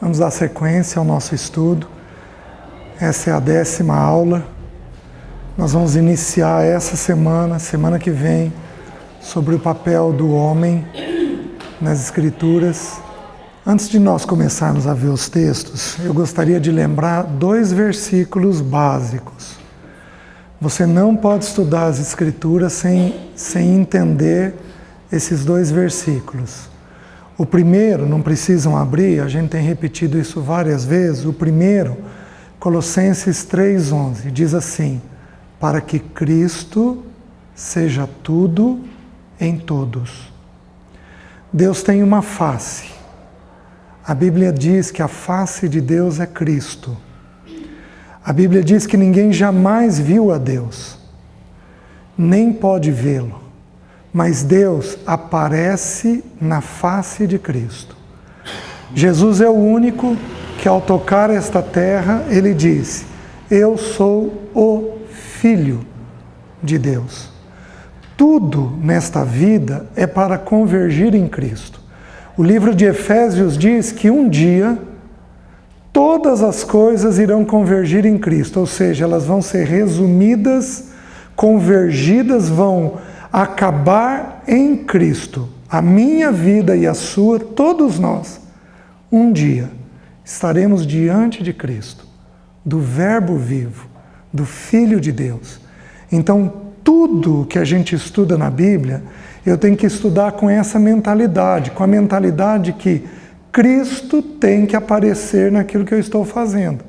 Vamos dar sequência ao nosso estudo. Essa é a 10ª aula. Nós vamos iniciar essa semana que vem, sobre o papel do homem nas Escrituras. Antes de nós começarmos a ver os textos, eu gostaria de lembrar 2 versículos básicos. Você não pode estudar as Escrituras sem entender esses 2 versículos. O primeiro, não precisam abrir, a gente tem repetido isso várias vezes. O primeiro, Colossenses 3:11, diz assim: para que Cristo seja tudo em todos. Deus tem uma face. A Bíblia diz que a face de Deus é Cristo. A Bíblia diz que ninguém jamais viu a Deus, nem pode vê-lo. Mas Deus aparece na face de Cristo. Jesus é o único que, ao tocar esta terra, ele disse: eu sou o Filho de Deus. Tudo nesta vida é para convergir em Cristo. O livro de Efésios diz que um dia todas as coisas irão convergir em Cristo, ou seja, elas vão ser resumidas, convergidas, vão acabar em Cristo. A minha vida e a sua, todos nós, um dia estaremos diante de Cristo, do Verbo vivo, do Filho de Deus. Então, tudo que a gente estuda na Bíblia, eu tenho que estudar com essa mentalidade, com a mentalidade que Cristo tem que aparecer naquilo que eu estou fazendo.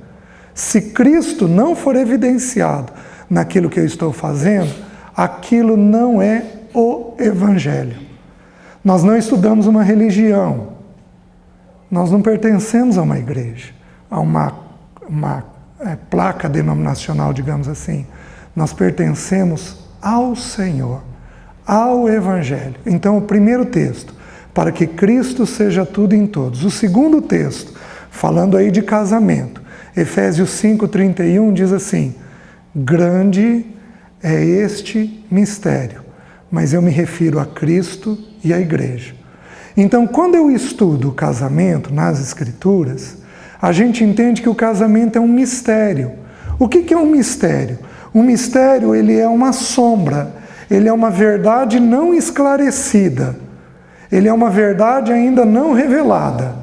Se Cristo não for evidenciado naquilo que eu estou fazendo, aquilo não é o Evangelho. Nós não estudamos uma religião. Nós não pertencemos a uma igreja, a uma placa denominacional, digamos assim. Nós pertencemos ao Senhor, ao Evangelho. Então, o primeiro texto, para que Cristo seja tudo em todos. O segundo texto, falando aí de casamento, Efésios 5:31 diz assim: grande é este mistério, mas eu me refiro a Cristo e à igreja. Então, quando eu estudo o casamento nas Escrituras, a gente entende que o casamento é um mistério. O que é um mistério? Um mistério, ele é uma sombra, ele é uma verdade não esclarecida, ele é uma verdade ainda não revelada.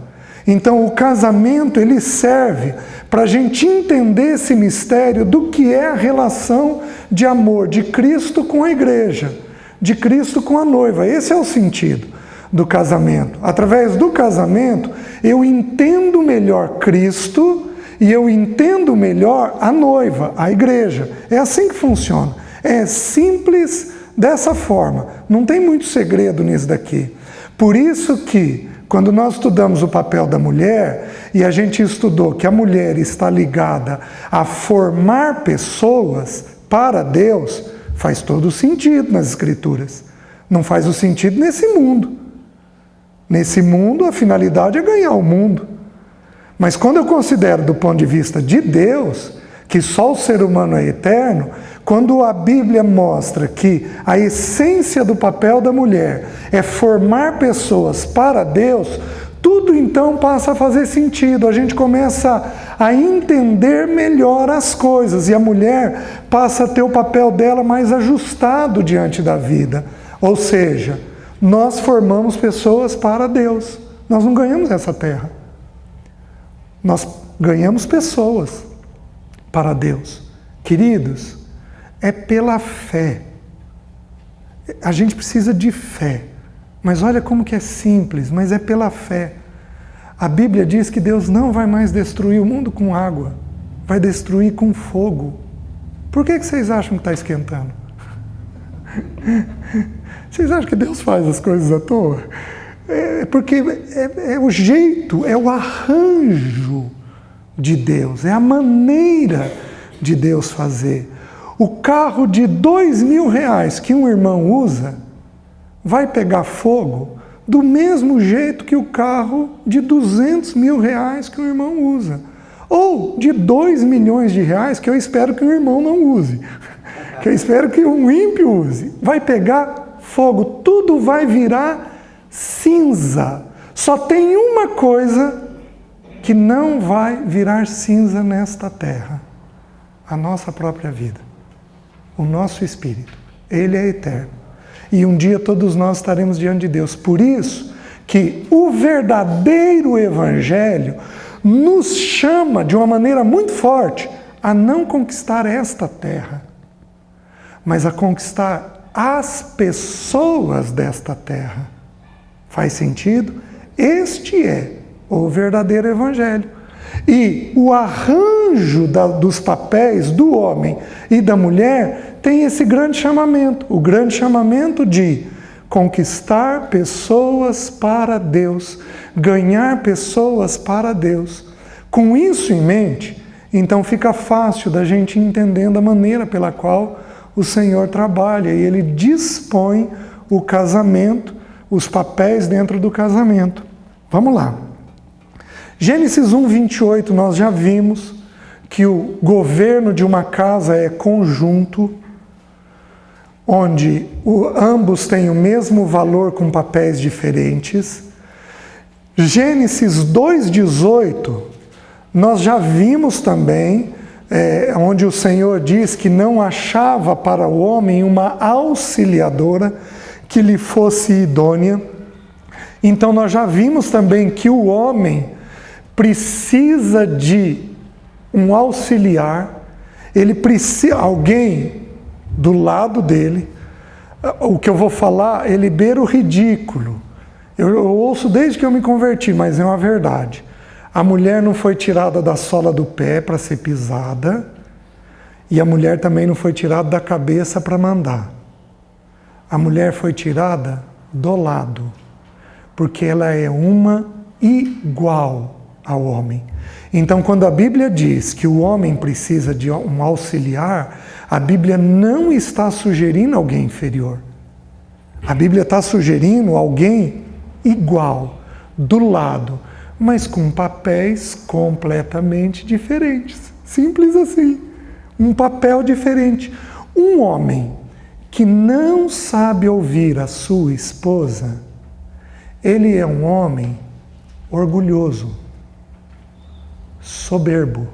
Então, o casamento, ele serve para a gente entender esse mistério do que é a relação de amor de Cristo com a igreja, de Cristo com a noiva. Esse é o sentido do casamento. Através do casamento, eu entendo melhor Cristo e eu entendo melhor a noiva, a igreja. É assim que funciona. É simples dessa forma. Não tem muito segredo nisso daqui. Por isso que, quando nós estudamos o papel da mulher, e a gente estudou que a mulher está ligada a formar pessoas para Deus, faz todo o sentido nas Escrituras. Não faz o sentido nesse mundo. Nesse mundo, a finalidade é ganhar o mundo. Mas quando eu considero do ponto de vista de Deus, que só o ser humano é eterno, quando a Bíblia mostra que a essência do papel da mulher é formar pessoas para Deus, tudo então passa a fazer sentido. A gente começa a entender melhor as coisas e a mulher passa a ter o papel dela mais ajustado diante da vida. Ou seja, nós formamos pessoas para Deus. Nós não ganhamos essa terra. Nós ganhamos pessoas para Deus. Queridos, é pela fé. A gente precisa de fé. Mas olha como que é simples, mas é pela fé. A Bíblia diz que Deus não vai mais destruir o mundo com água, vai destruir com fogo. Por que vocês acham que está esquentando? Vocês acham que Deus faz as coisas à toa? Porque é o jeito, é o arranjo de Deus, é a maneira de Deus fazer. O carro de R$2.000 que um irmão usa vai pegar fogo do mesmo jeito que o carro de R$200.000 que um irmão usa. Ou de R$2.000.000 que eu espero que um irmão não use. Que eu espero que um ímpio use. Vai pegar fogo, tudo vai virar cinza. Só tem uma coisa que não vai virar cinza nesta terra. A nossa própria vida. O nosso espírito. Ele é eterno. E um dia todos nós estaremos diante de Deus. Por isso que o verdadeiro Evangelho nos chama de uma maneira muito forte a não conquistar esta terra, mas a conquistar as pessoas desta terra. Faz sentido? Este é o verdadeiro Evangelho. E o arranjo dos papéis do homem e da mulher tem esse grande chamamento, o grande chamamento de conquistar pessoas para Deus, ganhar pessoas para Deus. Com isso em mente, então fica fácil da gente entender a maneira pela qual o Senhor trabalha e Ele dispõe o casamento, os papéis dentro do casamento. Vamos lá. Gênesis 1, 28, nós já vimos que o governo de uma casa é conjunto, onde ambos têm o mesmo valor com papéis diferentes. Gênesis 2,18, nós já vimos também, onde o Senhor diz que não achava para o homem uma auxiliadora que lhe fosse idônea. Então nós já vimos também que o homem precisa de um auxiliar, ele precisa, alguém do lado dele. O que eu vou falar, ele beira o ridículo. Eu ouço desde que eu me converti, mas é uma verdade. A mulher não foi tirada da sola do pé para ser pisada, e a mulher também não foi tirada da cabeça para mandar. A mulher foi tirada do lado, porque ela é uma igual ao homem. Então, quando a Bíblia diz que o homem precisa de um auxiliar, a Bíblia não está sugerindo alguém inferior. A Bíblia está sugerindo alguém igual, do lado, mas com papéis completamente diferentes. Simples assim. Um papel diferente. Um homem que não sabe ouvir a sua esposa, ele é um homem orgulhoso, soberbo.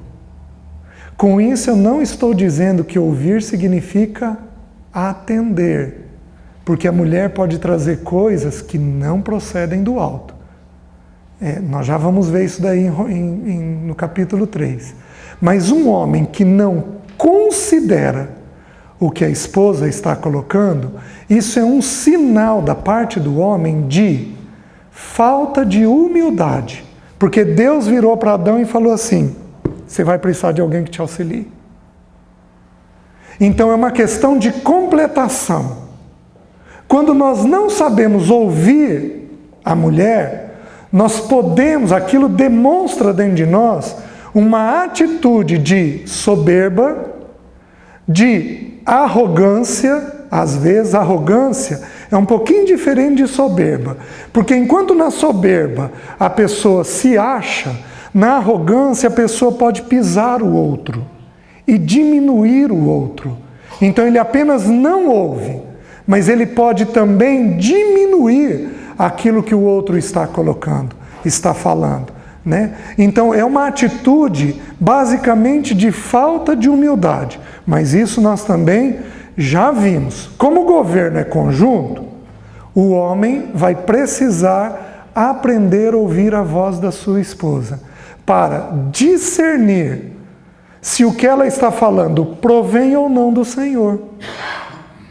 Com isso eu não estou dizendo que ouvir significa atender, porque a mulher pode trazer coisas que não procedem do alto. Nós já vamos ver isso daí no capítulo 3. Mas um homem que não considera o que a esposa está colocando, isso é um sinal da parte do homem de falta de humildade. Porque Deus virou para Adão e falou assim: você vai precisar de alguém que te auxilie. Então é uma questão de completação. Quando nós não sabemos ouvir a mulher, nós podemos, aquilo demonstra dentro de nós uma atitude de soberba, de arrogância. Às vezes a arrogância é um pouquinho diferente de soberba, porque enquanto na soberba a pessoa se acha, na arrogância a pessoa pode pisar o outro e diminuir o outro. Então ele apenas não ouve, mas ele pode também diminuir aquilo que o outro está colocando, está falando, né? Então é uma atitude basicamente de falta de humildade, mas isso nós também já vimos. Como o governo é conjunto, o homem vai precisar aprender a ouvir a voz da sua esposa para discernir se o que ela está falando provém ou não do Senhor.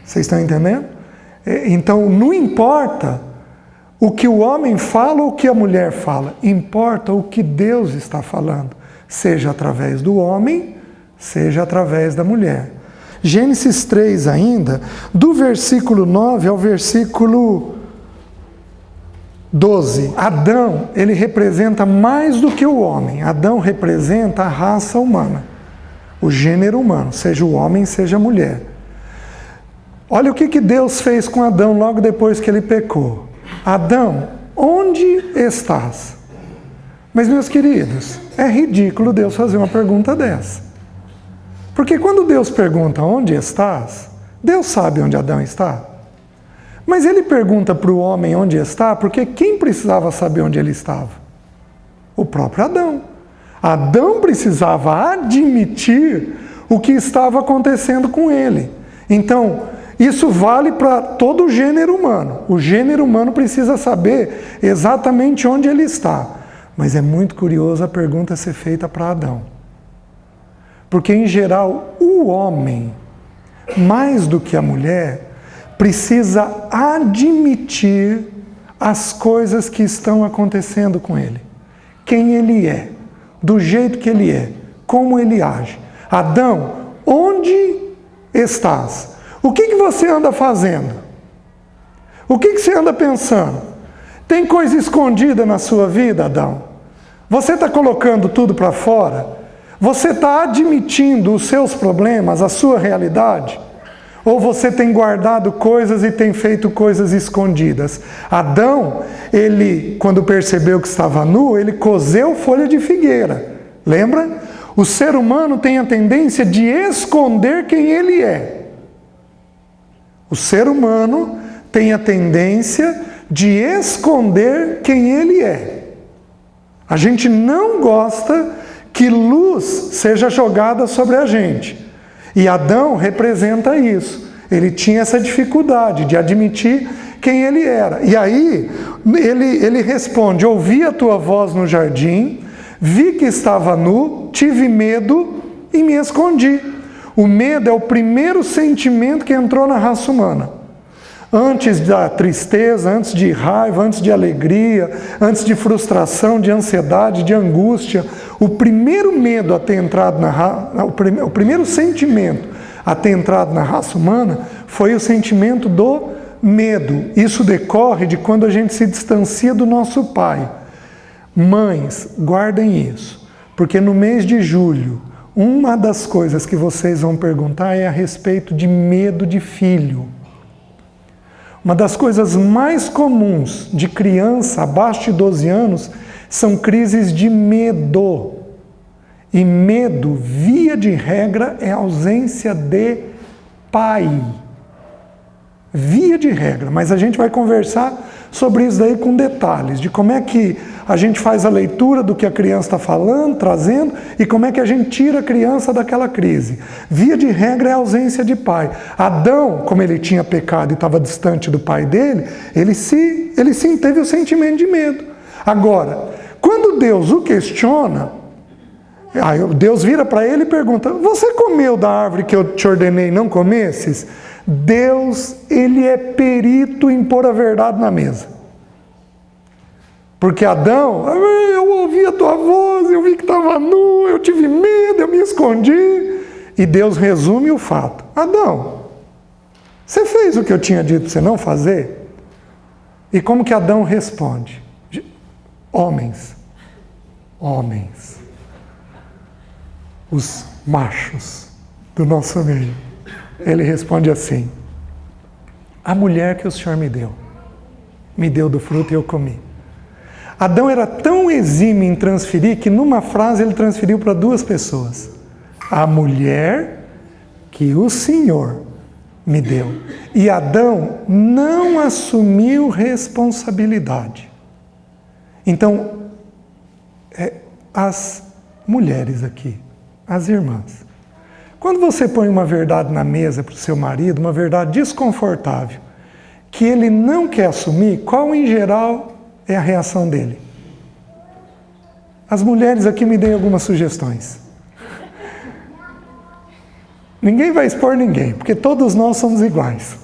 Vocês estão entendendo? Então não importa o que o homem fala ou o que a mulher fala, importa o que Deus está falando, seja através do homem, seja através da mulher. Gênesis 3 ainda, do versículo 9 ao versículo 12. Adão, ele representa mais do que o homem. Adão representa a raça humana, o gênero humano, seja o homem, seja a mulher. Olha o que Deus fez com Adão logo depois que ele pecou. Adão, onde estás? Mas, meus queridos, é ridículo Deus fazer uma pergunta dessa. Porque quando Deus pergunta onde estás, Deus sabe onde Adão está. Mas ele pergunta para o homem onde está, porque quem precisava saber onde ele estava? O próprio Adão. Adão precisava admitir o que estava acontecendo com ele. Então, isso vale para todo o gênero humano. O gênero humano precisa saber exatamente onde ele está. Mas é muito curioso a pergunta ser feita para Adão. Porque, em geral, o homem, mais do que a mulher, precisa admitir as coisas que estão acontecendo com ele. Quem ele é, do jeito que ele é, como ele age. Adão, onde estás? O que você anda fazendo? O que você anda pensando? Tem coisa escondida na sua vida, Adão? Você está colocando tudo para fora? Você está admitindo os seus problemas, a sua realidade? Ou você tem guardado coisas e tem feito coisas escondidas? Adão, ele, quando percebeu que estava nu, ele cozeu folha de figueira. Lembra? O ser humano tem a tendência de esconder quem ele é. O ser humano tem a tendência de esconder quem ele é. A gente não gosta que luz seja jogada sobre a gente. E Adão representa isso. Ele tinha essa dificuldade de admitir quem ele era. E aí, ele responde: ouvi a tua voz no jardim, vi que estava nu, tive medo e me escondi. O medo é o primeiro sentimento que entrou na raça humana. Antes da tristeza, antes de raiva, antes de alegria, antes de frustração, de ansiedade, de angústia, o primeiro medo a ter entrado o primeiro sentimento a ter entrado na raça humana foi o sentimento do medo. Isso decorre de quando a gente se distancia do nosso pai. Mães, guardem isso, porque no mês de julho, uma das coisas que vocês vão perguntar é a respeito de medo de filho. Uma das coisas mais comuns de criança abaixo de 12 anos são crises de medo. E medo, via de regra, é ausência de pai. Via de regra, mas a gente vai conversar sobre isso daí com detalhes, de como é que a gente faz a leitura do que a criança está falando, trazendo, e como é que a gente tira a criança daquela crise. Via de regra é a ausência de pai. Adão, como ele tinha pecado e estava distante do pai dele, ele sim teve o sentimento de medo. Agora, quando Deus o questiona, Deus vira para ele e pergunta: você comeu da árvore que eu te ordenei não comesses? Deus, ele é perito em pôr a verdade na mesa. Porque Adão, eu ouvi a tua voz, eu vi que estava nu, eu tive medo, eu me escondi. E Deus resume o fato: Adão, você fez o que eu tinha dito para você não fazer? E como que Adão responde? Homens, os machos do nosso meio. Ele responde assim: a mulher que o Senhor me deu do fruto e eu comi. Adão era tão exímio em transferir que numa frase ele transferiu para duas pessoas: a mulher que o Senhor me deu. E Adão não assumiu responsabilidade. Então, as mulheres aqui, as irmãs, quando você põe uma verdade na mesa para o seu marido, uma verdade desconfortável, que ele não quer assumir, qual em geral é a reação dele? As mulheres aqui me deem algumas sugestões. Ninguém vai expor ninguém, porque todos nós somos iguais.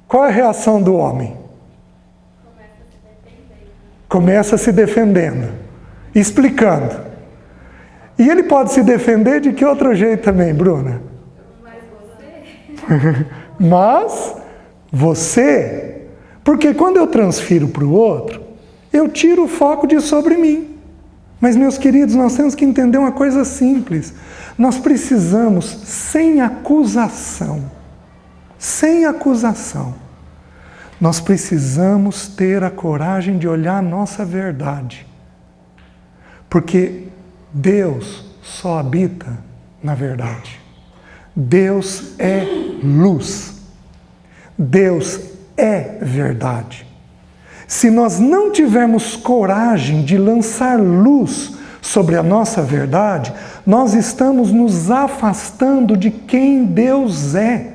Qual é a reação do homem? Começa se defendendo, explicando. E ele pode se defender de que outro jeito também, Bruna? Mas você, porque quando eu transfiro para o outro, eu tiro o foco de sobre mim. Mas, meus queridos, nós temos que entender uma coisa simples. Nós precisamos, sem acusação, nós precisamos ter a coragem de olhar a nossa verdade. Porque Deus só habita na verdade. Deus é luz. Deus é verdade. Se nós não tivermos coragem de lançar luz sobre a nossa verdade, nós estamos nos afastando de quem Deus é.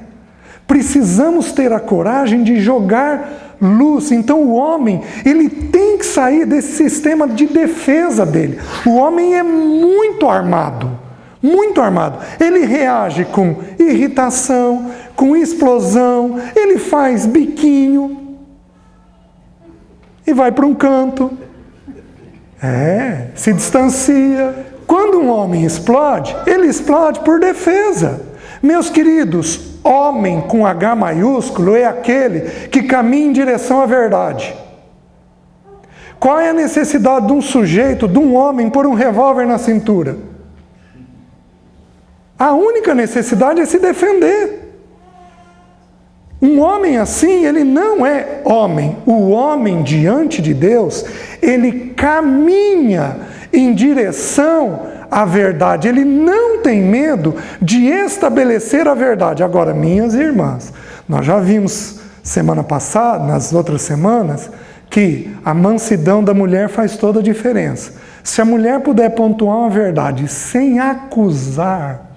Precisamos ter a coragem de jogar luz. Então o homem, ele tem que sair desse sistema de defesa dele. O homem é muito armado, muito armado. Ele reage com irritação, com explosão, ele faz biquinho e vai para um canto. Se distancia. Quando um homem explode, ele explode por defesa. Meus queridos, homem com H maiúsculo é aquele que caminha em direção à verdade. Qual é a necessidade de um sujeito, de um homem, pôr um revólver na cintura? A única necessidade é se defender. Um homem assim, ele não é homem. O homem diante de Deus, ele caminha em direção à verdade. Ele não tem medo de estabelecer a verdade. Agora, minhas irmãs, nós já vimos semana passada, nas outras semanas, que a mansidão da mulher faz toda a diferença. Se a mulher puder pontuar uma verdade sem acusar,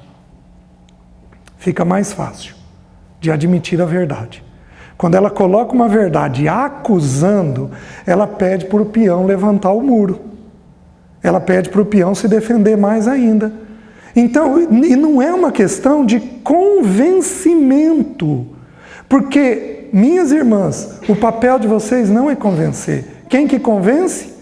fica mais fácil de admitir a verdade. Quando ela coloca uma verdade acusando, ela pede para o peão levantar o muro. Ela pede para o peão se defender mais ainda. Então, e não é uma questão de convencimento. Porque, minhas irmãs, o papel de vocês não é convencer. Quem que convence?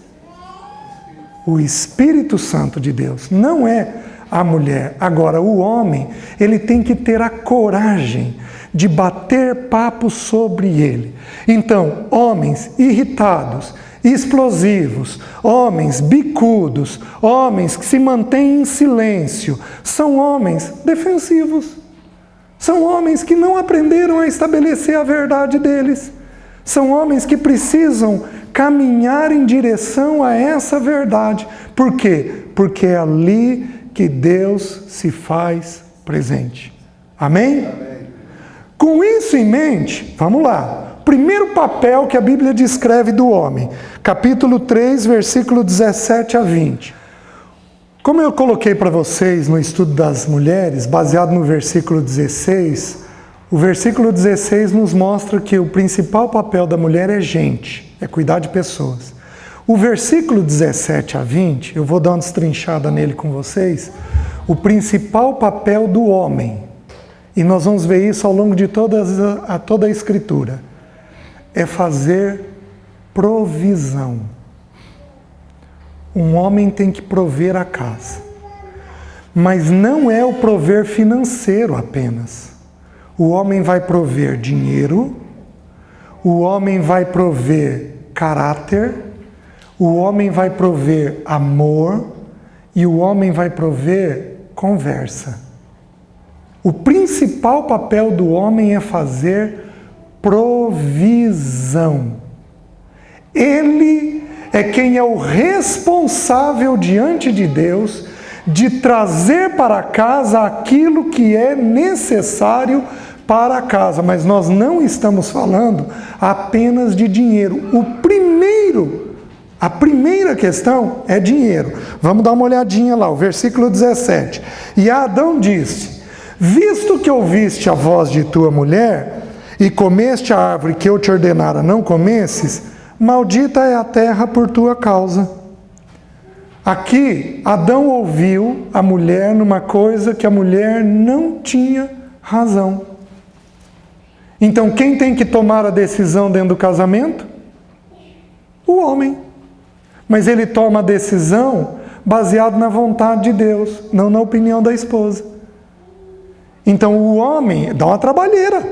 O Espírito Santo de Deus. Não é a mulher. Agora, o homem, ele tem que ter a coragem de bater papo sobre ele. Então, homens irritados, explosivos, homens bicudos, homens que se mantêm em silêncio, são homens defensivos. São homens que não aprenderam a estabelecer a verdade deles. São homens que precisam caminhar em direção a essa verdade. Por quê? Porque é ali que Deus se faz presente. Amém? Amém. Com isso em mente, vamos lá. Primeiro papel que a Bíblia descreve do homem. Capítulo 3, versículo 17 a 20. Como eu coloquei para vocês no estudo das mulheres, baseado no versículo 16, o versículo 16 nos mostra que o principal papel da mulher é gente, é cuidar de pessoas. O versículo 17 a 20, eu vou dar uma destrinchada nele com vocês, o principal papel do homem, e nós vamos ver isso ao longo de toda a Escritura, é fazer provisão. Um homem tem que prover a casa, mas não é o prover financeiro apenas. O homem vai prover dinheiro, o homem vai prover caráter, o homem vai prover amor e o homem vai prover conversa. O principal papel do homem é fazer provisão. Ele é quem é o responsável diante de Deus de trazer para casa aquilo que é necessário para a casa. Mas nós não estamos falando apenas de dinheiro. A primeira questão é dinheiro. Vamos dar uma olhadinha lá, o versículo 17. E Adão disse: visto que ouviste a voz de tua mulher e comeste a árvore que eu te ordenara não comesses, maldita é a terra por tua causa. Aqui, Adão ouviu a mulher numa coisa que a mulher não tinha razão. Então, quem tem que tomar a decisão dentro do casamento? O homem. Mas ele toma a decisão baseado na vontade de Deus, não na opinião da esposa. Então, o homem dá uma trabalheira.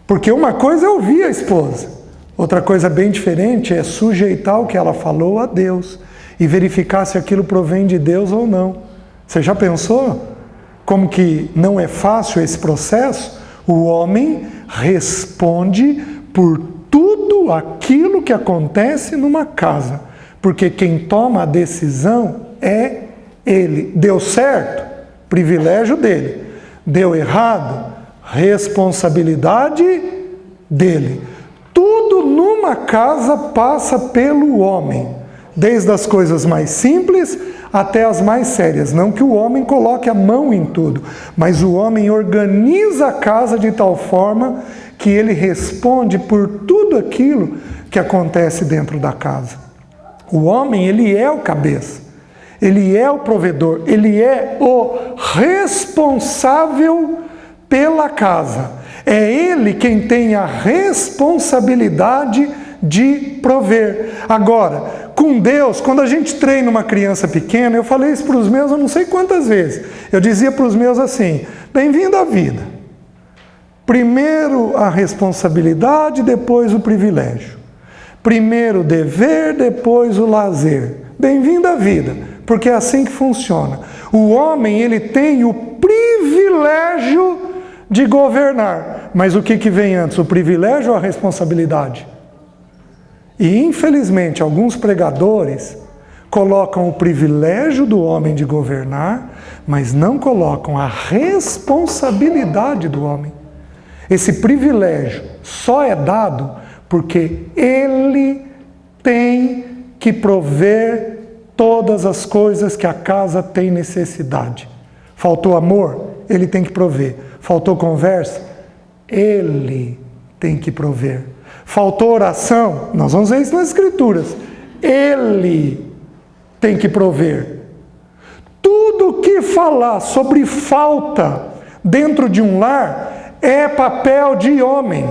Porque uma coisa é ouvir a esposa. Outra coisa bem diferente é sujeitar o que ela falou a Deus e verificar se aquilo provém de Deus ou não. Você já pensou como que não é fácil esse processo? O homem responde por tudo aquilo que acontece numa casa, porque quem toma a decisão é ele. Deu certo? Privilégio dele. Deu errado? Responsabilidade dele. Tudo numa uma casa passa pelo homem, desde as coisas mais simples até as mais sérias. Não que o homem coloque a mão em tudo, mas o homem organiza a casa de tal forma que ele responde por tudo aquilo que acontece dentro da casa. O homem, ele é o cabeça, ele é o provedor, ele é o responsável pela casa. É ele quem tem a responsabilidade de prover. Agora, com Deus, quando a gente treina uma criança pequena, eu falei isso para os meus, eu não sei quantas vezes, eu dizia para os meus assim: bem-vindo à vida. Primeiro a responsabilidade, depois o privilégio. Primeiro o dever, depois o lazer. Bem-vindo à vida, porque é assim que funciona. O homem, ele tem o privilégio de governar. Mas o que vem antes, o privilégio ou a responsabilidade? E infelizmente alguns pregadores colocam o privilégio do homem de governar, mas não colocam a responsabilidade do homem. Esse privilégio só é dado porque ele tem que prover todas as coisas que a casa tem necessidade. Faltou amor? Ele tem que prover. Faltou conversa? Ele tem que prover. Faltou oração? Nós vamos ver isso nas Escrituras. Ele tem que prover. Tudo que falar sobre falta dentro de um lar é papel de homem.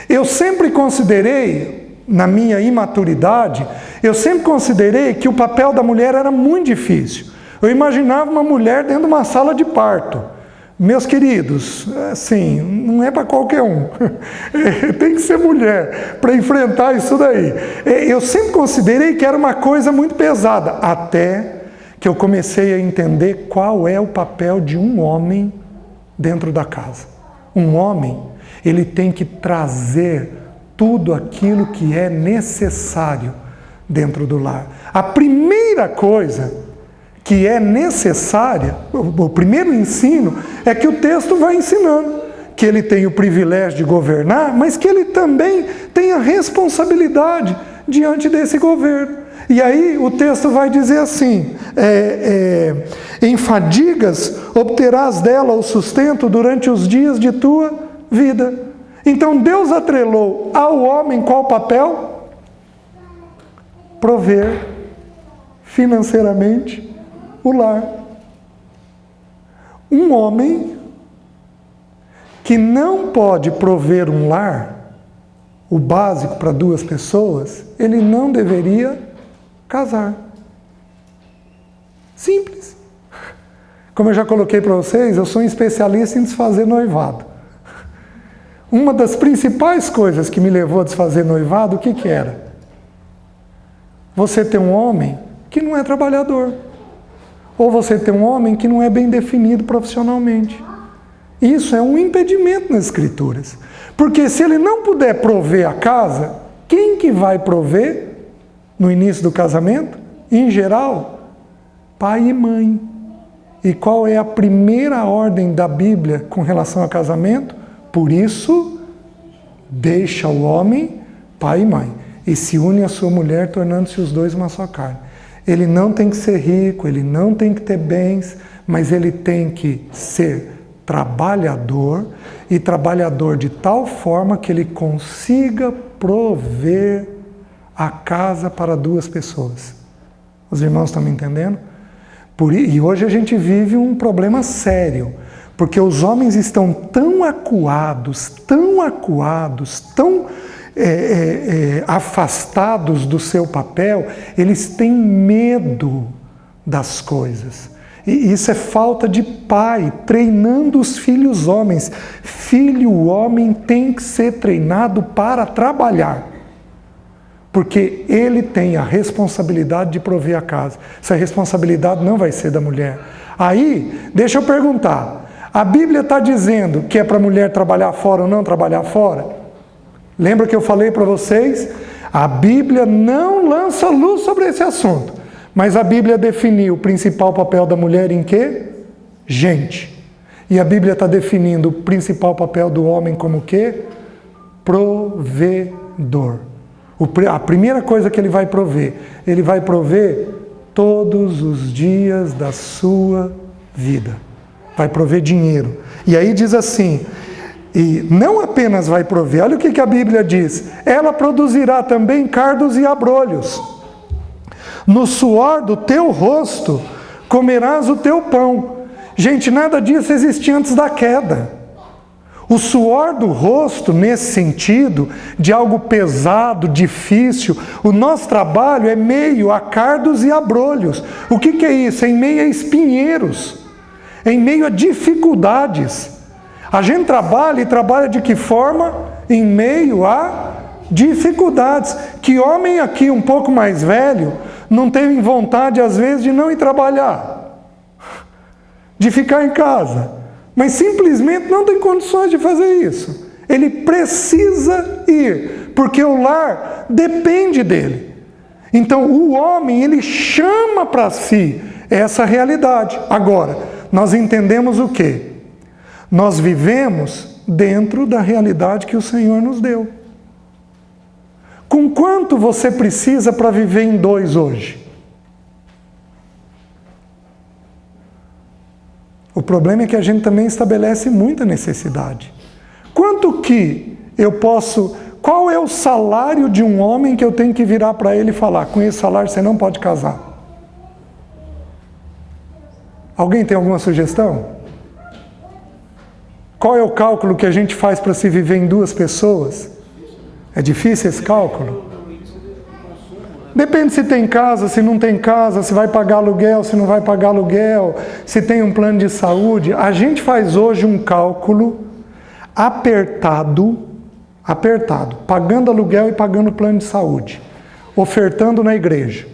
Eu sempre considerei, na minha imaturidade, eu sempre considerei que o papel da mulher era muito difícil. Eu imaginava uma mulher dentro de uma sala de parto. Meus queridos, assim, não é para qualquer um. Tem que ser mulher para enfrentar isso daí. Eu sempre considerei que era uma coisa muito pesada, até que eu comecei a entender qual é o papel de um homem dentro da casa. Um homem, ele tem que trazer tudo aquilo que é necessário dentro do lar. A primeira coisa que é necessária, o primeiro ensino, é que o texto vai ensinando que ele tem o privilégio de governar, mas que ele também tem a responsabilidade diante desse governo. E aí o texto vai dizer assim: em fadigas obterás dela o sustento durante os dias de tua vida. Então Deus atrelou ao homem qual papel? Prover financeiramente o lar. Um homem que não pode prover um lar, o básico para duas pessoas, ele não deveria casar. Simples. Como eu já coloquei para vocês, eu sou um especialista em desfazer noivado. Uma das principais coisas que me levou a desfazer noivado, o que era? Você ter um homem que não é trabalhador. Ou você ter um homem que não é bem definido profissionalmente. Isso é um impedimento nas Escrituras. Porque se ele não puder prover a casa, quem que vai prover no início do casamento? Em geral, pai e mãe. E qual é a primeira ordem da Bíblia com relação ao casamento? Por isso, deixa o homem, pai e mãe, e se une à sua mulher, tornando-se os dois uma só carne. Ele não tem que ser rico, ele não tem que ter bens, mas ele tem que ser trabalhador, e trabalhador de tal forma que ele consiga prover a casa para duas pessoas. Os irmãos estão me entendendo? E hoje a gente vive um problema sério, porque os homens estão tão acuados, tão afastados do seu papel, eles têm medo das coisas. E isso é falta de pai, treinando os filhos homens. Filho homem tem que ser treinado para trabalhar, porque ele tem a responsabilidade de prover a casa. Essa responsabilidade não vai ser da mulher. Aí, deixa eu perguntar, a Bíblia está dizendo que é para a mulher trabalhar fora ou não trabalhar fora? Lembra que eu falei para vocês? A Bíblia não lança luz sobre esse assunto, mas a Bíblia definiu o principal papel da mulher em quê? Gente. E a Bíblia está definindo o principal papel do homem como quê? Provedor. A primeira coisa que ele vai prover todos os dias da sua vida. Vai prover dinheiro. E aí diz assim, e não apenas vai prover, olha o que a Bíblia diz, ela produzirá também cardos e abrolhos. No suor do teu rosto comerás o teu pão. Gente, nada disso existia antes da queda. O suor do rosto, nesse sentido, de algo pesado, difícil, o nosso trabalho é meio a cardos e abrolhos. O que é isso? É em meio a espinheiros, em meio a dificuldades. A gente trabalha e trabalha de que forma? Em meio a dificuldades. Que homem aqui um pouco mais velho não tem vontade, às vezes, de não ir trabalhar, de ficar em casa, mas simplesmente não tem condições de fazer isso. Ele precisa ir, porque o lar depende dele. Então o homem, ele chama para si essa realidade. Agora, nós entendemos o quê? Nós vivemos dentro da realidade que o Senhor nos deu. Com quanto você precisa para viver em 2 hoje? O problema é que a gente também estabelece muita necessidade. Quanto que eu posso... Qual é o salário de um homem que eu tenho que virar para ele e falar, com esse salário você não pode casar? Alguém tem alguma sugestão? Qual é o cálculo que a gente faz para se viver em 2 pessoas? É difícil esse cálculo? Depende se tem casa, se não tem casa, se vai pagar aluguel, se não vai pagar aluguel, se tem um plano de saúde. A gente faz hoje um cálculo apertado, pagando aluguel e pagando plano de saúde, ofertando na igreja,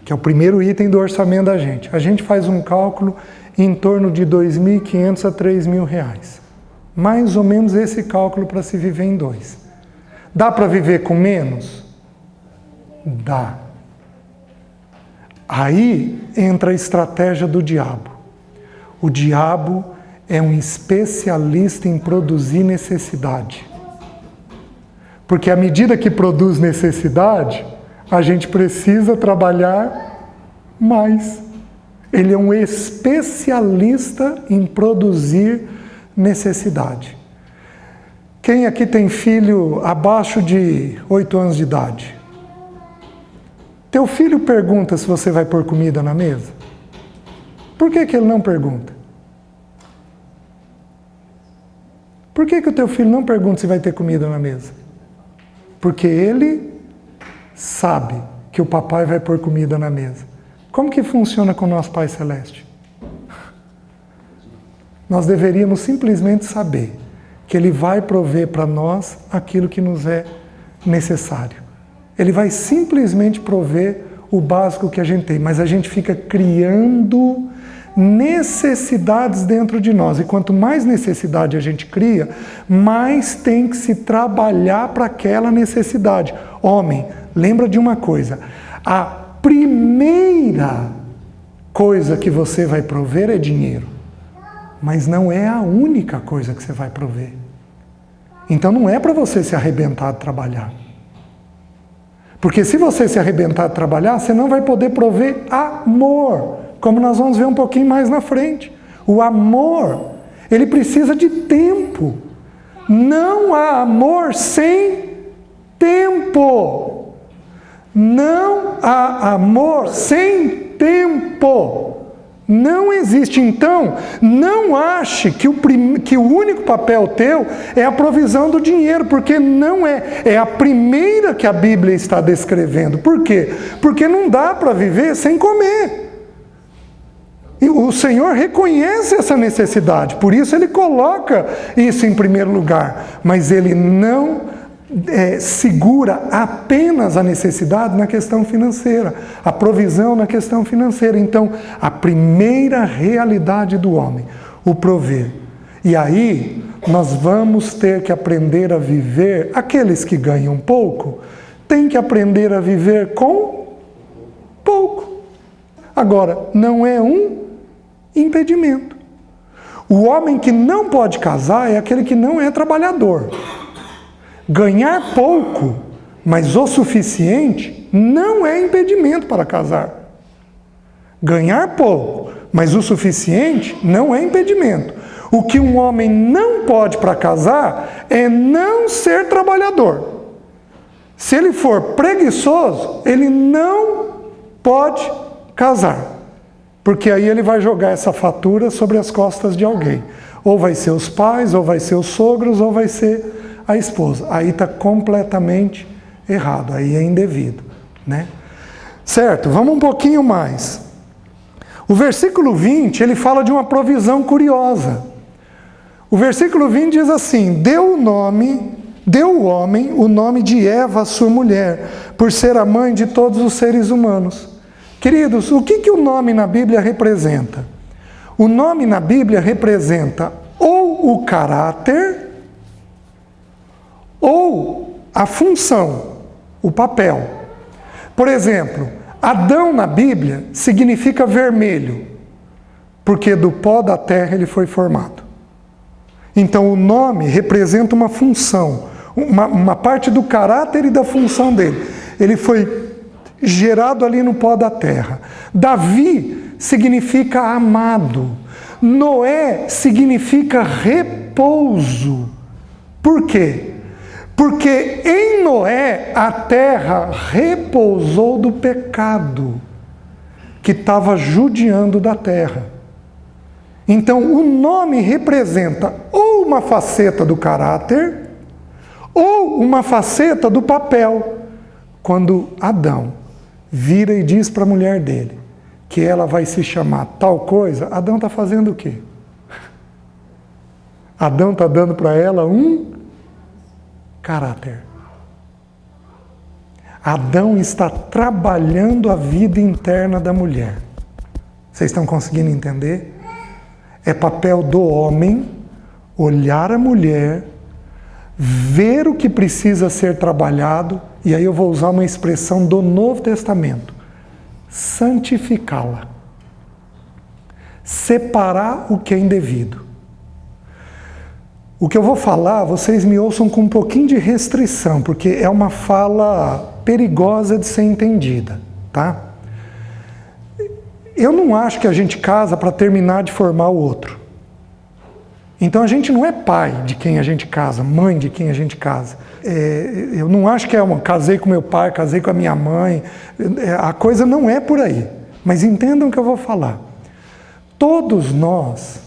que é o primeiro item do orçamento da gente. A gente faz um cálculo em torno de R$ 2.500 a R$ 3.000. Mais ou menos esse cálculo para se viver em 2. Dá para viver com menos? Dá. Aí entra a estratégia do diabo. O diabo é um especialista em produzir necessidade. Porque à medida que produz necessidade, a gente precisa trabalhar mais. Ele é um especialista em produzir necessidade. Quem aqui tem filho abaixo de 8 anos de idade? Teu filho pergunta se você vai pôr comida na mesa? Por que ele não pergunta? Por que o teu filho não pergunta se vai ter comida na mesa? Porque ele sabe que o papai vai pôr comida na mesa. Como que funciona com o nosso Pai Celeste? Nós deveríamos simplesmente saber que Ele vai prover para nós aquilo que nos é necessário. Ele vai simplesmente prover o básico que a gente tem, mas a gente fica criando necessidades dentro de nós. E quanto mais necessidade a gente cria, mais tem que se trabalhar para aquela necessidade. Homem, lembra de uma coisa, a primeira coisa que você vai prover é dinheiro, mas não é a única coisa que você vai prover. Então não é para você se arrebentar de trabalhar. Porque se você se arrebentar de trabalhar, você não vai poder prover amor, como nós vamos ver um pouquinho mais na frente. O amor, ele precisa de tempo. Não há amor sem tempo. Não há amor sem tempo. Não existe. Então, não ache que o único papel teu é a provisão do dinheiro, porque não é. É a primeira que a Bíblia está descrevendo. Por quê? Porque não dá para viver sem comer. E o Senhor reconhece essa necessidade, por isso Ele coloca isso em primeiro lugar. Mas Ele não segura apenas a necessidade na questão financeira, a provisão na questão financeira. Então, a primeira realidade do homem, o prover. E aí, nós vamos ter que aprender a viver, aqueles que ganham pouco, têm que aprender a viver com pouco. Agora, não é um impedimento. O homem que não pode casar é aquele que não é trabalhador. Ganhar pouco Mas o suficiente não é impedimento para casar. Ganhar pouco, mas o suficiente não é impedimento. O que um homem não pode para casar é não ser trabalhador. Se ele for preguiçoso, ele não pode casar. Porque aí ele vai jogar essa fatura sobre as costas de alguém. Ou vai ser os pais, ou vai ser os sogros, ou vai ser a esposa. Aí está completamente errado, aí é indevido, né? Certo, vamos um pouquinho mais. O versículo 20, ele fala de uma provisão curiosa. O versículo 20 diz assim: deu o homem o nome de Eva, sua mulher, por ser a mãe de todos os seres humanos. Queridos, o que o nome na Bíblia representa? O nome na Bíblia representa ou o caráter, ou a função, o papel. Por exemplo, Adão na Bíblia significa vermelho, porque do pó da terra ele foi formado. Então o nome representa uma função, uma parte do caráter e da função dele. Ele foi gerado ali no pó da terra. Davi significa amado. Noé significa repouso. Por quê? Porque em Noé a terra repousou do pecado que estava judiando da terra. Então o nome representa ou uma faceta do caráter ou uma faceta do papel. Quando Adão vira e diz para a mulher dele que ela vai se chamar tal coisa, Adão está fazendo o quê? Adão está dando para ela um caráter. Adão está trabalhando a vida interna da mulher. Vocês estão conseguindo entender? É papel do homem olhar a mulher, ver o que precisa ser trabalhado, e aí eu vou usar uma expressão do Novo Testamento: santificá-la. Separar o que é indevido. O que eu vou falar, vocês me ouçam com um pouquinho de restrição, porque é uma fala perigosa de ser entendida, tá? Eu não acho que a gente casa para terminar de formar o outro. Então a gente não é pai de quem a gente casa, mãe de quem a gente casa. Eu não acho que casei com meu pai, casei com a minha mãe. A coisa não é por aí. Mas entendam o que eu vou falar. Todos nós,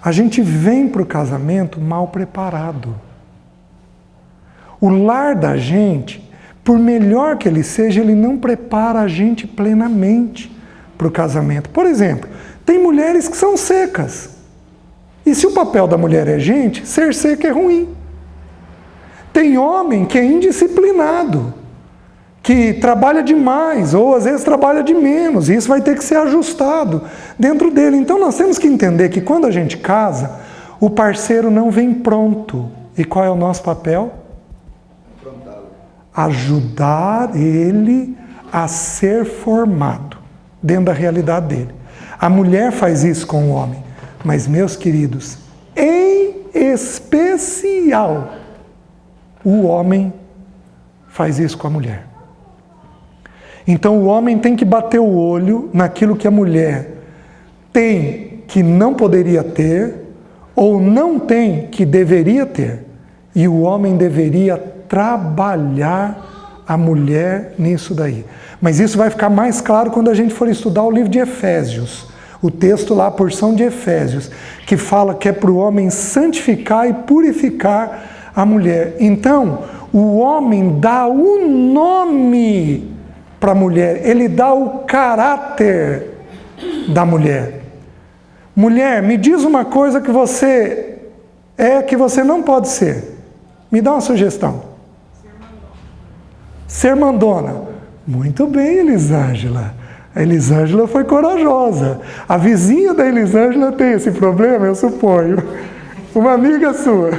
a gente vem para o casamento mal preparado. O lar da gente, por melhor que ele seja, ele não prepara a gente plenamente para o casamento. Por exemplo, tem mulheres que são secas. E se o papel da mulher é gente, ser seca é ruim. Tem homem que é indisciplinado, que trabalha demais, ou às vezes trabalha de menos, e isso vai ter que ser ajustado dentro dele. Então nós temos que entender que quando a gente casa, o parceiro não vem pronto. E qual é o nosso papel? Ajudar ele a ser formado dentro da realidade dele. A mulher faz isso com o homem. Mas, meus queridos, em especial, o homem faz isso com a mulher. Então, o homem tem que bater o olho naquilo que a mulher tem que não poderia ter, ou não tem que deveria ter. E o homem deveria trabalhar a mulher nisso daí. Mas isso vai ficar mais claro quando a gente for estudar o livro de Efésios. O texto lá, a porção de Efésios, que fala que é para o homem santificar e purificar a mulher. Então, o homem dá o nome para a mulher, ele dá o caráter da mulher. Mulher, me diz uma coisa que você que você não pode ser. Me dá uma sugestão. Ser mandona. Muito bem, Elisângela. A Elisângela foi corajosa. A vizinha da Elisângela tem esse problema, eu suponho. Uma amiga sua.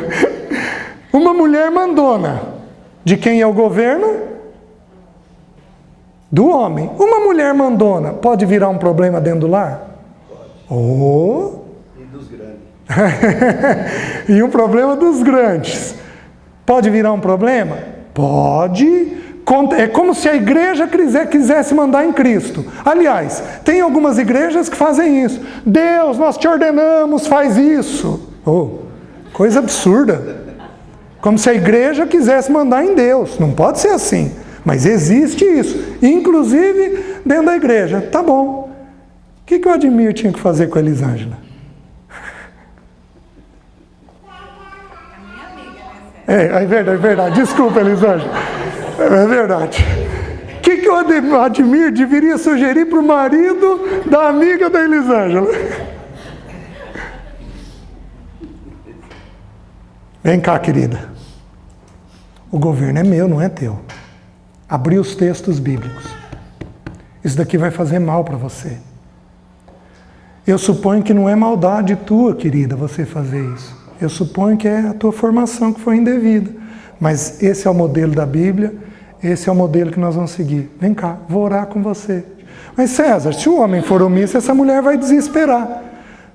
Uma mulher mandona. De quem é o governo? Do homem. Uma mulher mandona pode virar um problema dentro do lar? Pode. Oh. E dos grandes. E um problema dos grandes. Pode virar um problema? Pode, É como se a igreja quisesse mandar em Cristo. Aliás, tem algumas igrejas que fazem isso. Deus, nós te ordenamos, faz isso. Oh, coisa absurda. Como se a igreja quisesse mandar em Deus. Não pode ser assim. Mas existe isso. Inclusive dentro da igreja. Tá bom. O que o Admir tinha que fazer com a Elisângela? É verdade. Desculpa, Elisângela. É verdade. O que o Admir deveria sugerir para o marido da amiga da Elisângela? Vem cá, querida. O governo é meu, não é teu. Abri os textos bíblicos. Isso daqui vai fazer mal para você. Eu suponho que não é maldade tua, querida, você fazer isso. Eu suponho que é a tua formação que foi indevida. Mas esse é o modelo da Bíblia, esse é o modelo que nós vamos seguir. Vem cá, vou orar com você. Mas César, se o homem for omisso, essa mulher vai desesperar.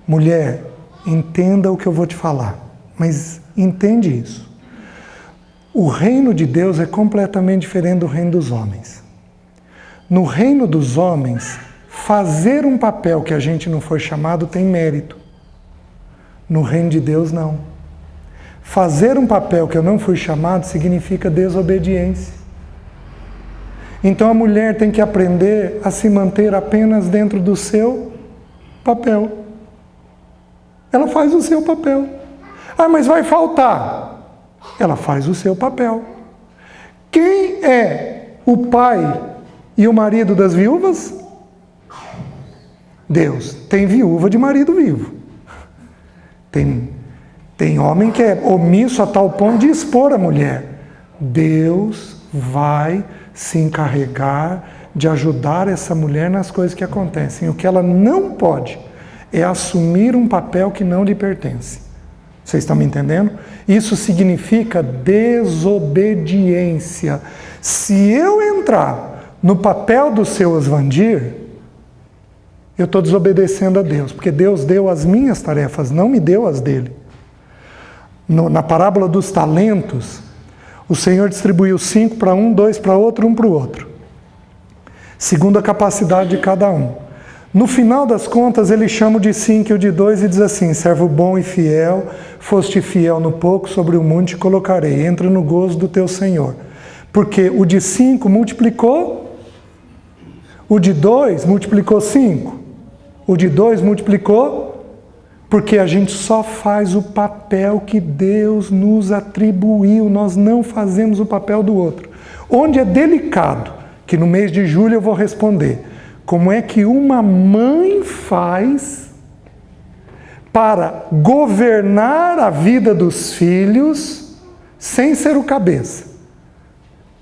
Mulher, entenda o que eu vou te falar. Mas entende isso. O reino de Deus é completamente diferente do reino dos homens. No reino dos homens, fazer um papel que a gente não foi chamado tem mérito. No reino de Deus, não. Fazer um papel que eu não fui chamado significa desobediência. Então a mulher tem que aprender a se manter apenas dentro do seu papel. Ela faz o seu papel. Ah, mas vai faltar. Ela faz o seu papel. Quem é o pai e o marido das viúvas? Deus. Tem viúva de marido vivo. Tem homem que é omisso a tal ponto de expor a mulher. Deus vai se encarregar de ajudar essa mulher nas coisas que acontecem. O que ela não pode é assumir um papel que não lhe pertence. Vocês estão me entendendo? Isso significa desobediência. Se eu entrar no papel do seu Osvandir, eu estou desobedecendo a Deus, porque Deus deu as minhas tarefas, não me deu as dele. Na parábola dos talentos, o Senhor distribuiu 5 para um, 2 para outro, 1 para o outro, segundo a capacidade de cada um. No final das contas, ele chama o de 5 e o de 2 e diz assim: servo bom e fiel, foste fiel no pouco, sobre o muito te colocarei, entra no gozo do teu Senhor. Porque o de 5 multiplicou, o de 2 multiplicou 5, o de 2 multiplicou, porque a gente só faz o papel que Deus nos atribuiu, nós não fazemos o papel do outro. Onde é delicado, que no mês de julho eu vou responder, como é que uma mãe faz para governar a vida dos filhos sem ser o cabeça?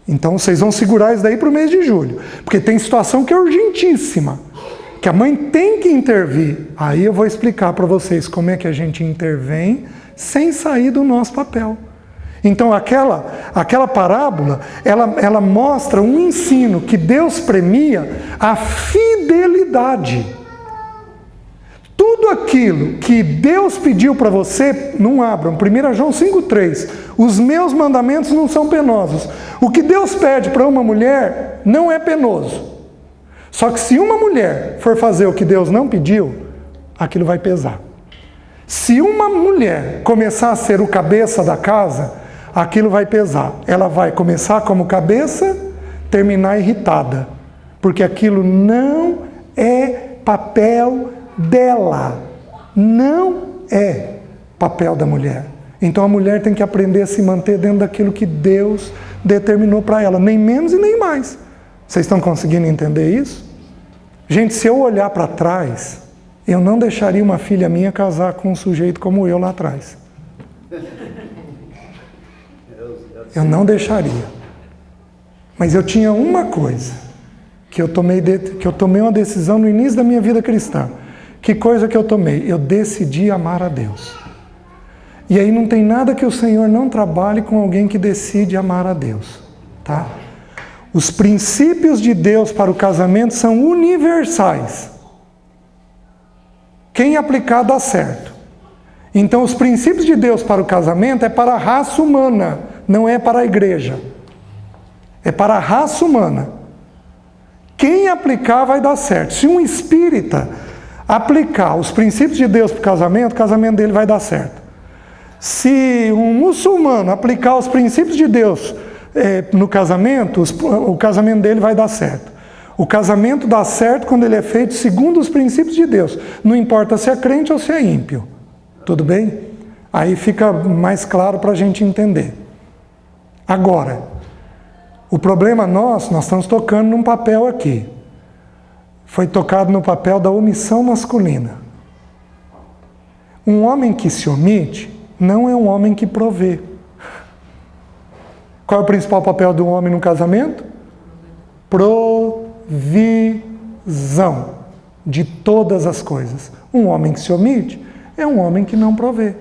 Então vocês vão segurar isso daí para o mês de julho, porque tem situação que é urgentíssima, que a mãe tem que intervir. Aí eu vou explicar para vocês como é que a gente intervém sem sair do nosso papel. Então aquela parábola, ela mostra um ensino que Deus premia a fidelidade. Tudo aquilo que Deus pediu para você, não abram. 1 João 5,3. Os meus mandamentos não são penosos. O que Deus pede para uma mulher não é penoso. Só que se uma mulher for fazer o que Deus não pediu, aquilo vai pesar. Se uma mulher começar a ser o cabeça da casa, aquilo vai pesar. Ela vai começar como cabeça, terminar irritada. Porque aquilo não é papel dela. Não é papel da mulher. Então a mulher tem que aprender a se manter dentro daquilo que Deus determinou para ela. Nem menos e nem mais. Vocês estão conseguindo entender isso? Gente, se eu olhar para trás, eu não deixaria uma filha minha casar com um sujeito como eu lá atrás. Eu não deixaria. Mas eu tinha uma coisa, que eu tomei uma decisão no início da minha vida cristã. Que coisa que eu tomei? Eu decidi amar a Deus. E aí não tem nada que o Senhor não trabalhe com alguém que decide amar a Deus. Tá? Os princípios de Deus para o casamento são universais. Quem aplicar dá certo. Então os princípios de Deus para o casamento é para a raça humana, não é para a igreja. É para a raça humana. Quem aplicar vai dar certo. Se um espírita aplicar os princípios de Deus para o casamento dele vai dar certo. Se um muçulmano aplicar os princípios de Deus no casamento, o casamento dele vai dar certo. O casamento dá certo quando ele é feito segundo os princípios de Deus. Não importa se é crente ou se é ímpio. Tudo bem? Aí fica mais claro para a gente entender. Agora, o problema nós estamos tocando num papel aqui. Foi tocado no papel da omissão masculina. Um homem que se omite não é um homem que provê. Qual é o principal papel do homem no casamento? Provisão de todas as coisas. Um homem que se omite é um homem que não provê.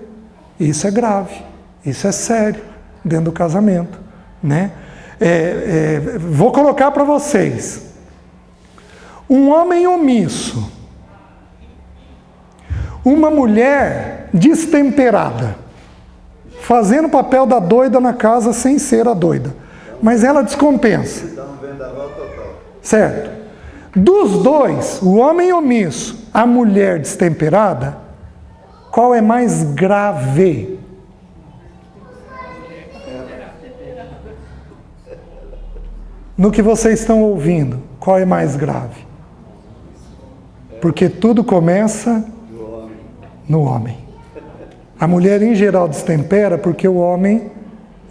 Isso é grave, isso é sério dentro do casamento, né? Vou colocar para vocês. Um homem omisso, uma mulher destemperada, fazendo o papel da doida na casa sem ser a doida, mas ela descompensa. Certo? Dos dois, o homem omisso, a mulher destemperada, qual é mais grave? No que vocês estão ouvindo, qual é mais grave? Porque tudo começa no homem. A mulher em geral destempera porque o homem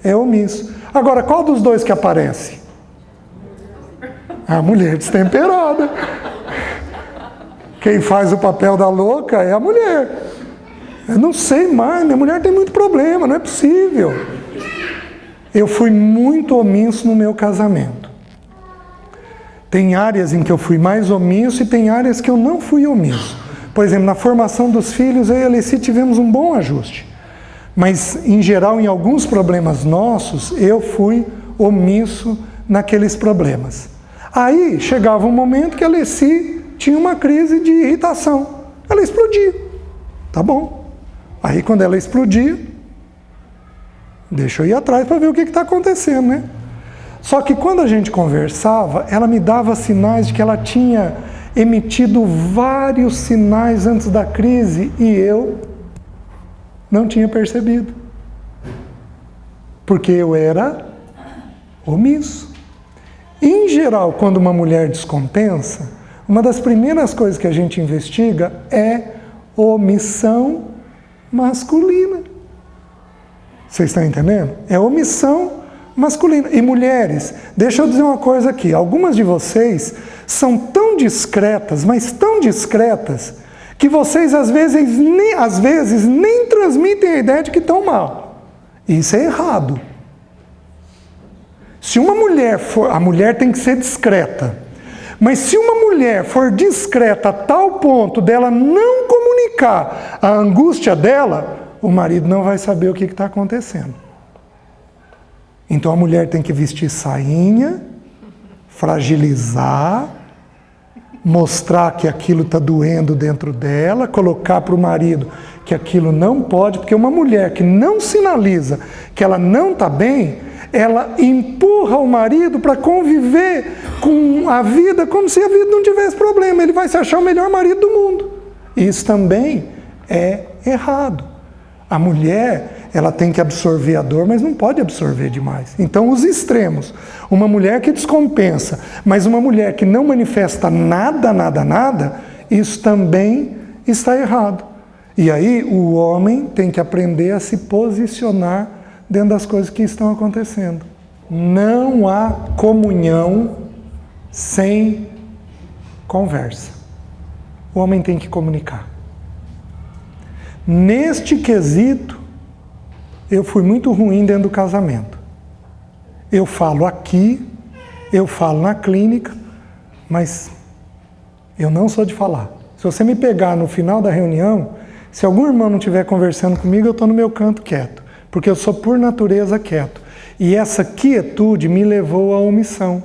é omisso. Agora, qual dos dois que aparece? A mulher destemperada. Quem faz o papel da louca é a mulher. Eu não sei mais, minha mulher tem muito problema, não é possível. Eu fui muito omisso no meu casamento. Tem áreas em que eu fui mais omisso e tem áreas que eu não fui omisso. Por exemplo, na formação dos filhos, eu e a Alessi tivemos um bom ajuste. Mas, em geral, em alguns problemas nossos, eu fui omisso naqueles problemas. Aí, chegava um momento que a Alessi tinha uma crise de irritação. Ela explodia. Tá bom. Aí, quando ela explodia, deixa eu ir atrás para ver o que está acontecendo, né? Só que quando a gente conversava, ela me dava sinais de que ela tinha emitido vários sinais antes da crise e eu não tinha percebido. Porque eu era omisso. Em geral, quando uma mulher descompensa, uma das primeiras coisas que a gente investiga é omissão masculina. Vocês estão entendendo? É omissão masculina. E mulheres, deixa eu dizer uma coisa aqui. Algumas de vocês são tão discretas, mas tão discretas, que vocês às vezes nem transmitem a ideia de que estão mal. Isso é errado. Se uma mulher for... A mulher tem que ser discreta. Mas se uma mulher for discreta a tal ponto dela não comunicar a angústia dela, o marido não vai saber o que está acontecendo. Então a mulher tem que vestir sainha, fragilizar, mostrar que aquilo está doendo dentro dela, colocar para o marido que aquilo não pode, porque uma mulher que não sinaliza que ela não está bem, ela empurra o marido para conviver com a vida como se a vida não tivesse problema. Ele vai se achar o melhor marido do mundo. Isso também é errado. A mulher, ela tem que absorver a dor, mas não pode absorver demais. Então, os extremos. Uma mulher que descompensa, mas uma mulher que não manifesta nada, isso também está errado. E aí, o homem tem que aprender a se posicionar dentro das coisas que estão acontecendo. Não há comunhão sem conversa. O homem tem que comunicar. Neste quesito, eu fui muito ruim dentro do casamento. Eu falo aqui, eu falo na clínica, mas eu não sou de falar. Se você me pegar no final da reunião, se algum irmão não estiver conversando comigo, eu estou no meu canto quieto, porque eu sou por natureza quieto. E essa quietude me levou à omissão.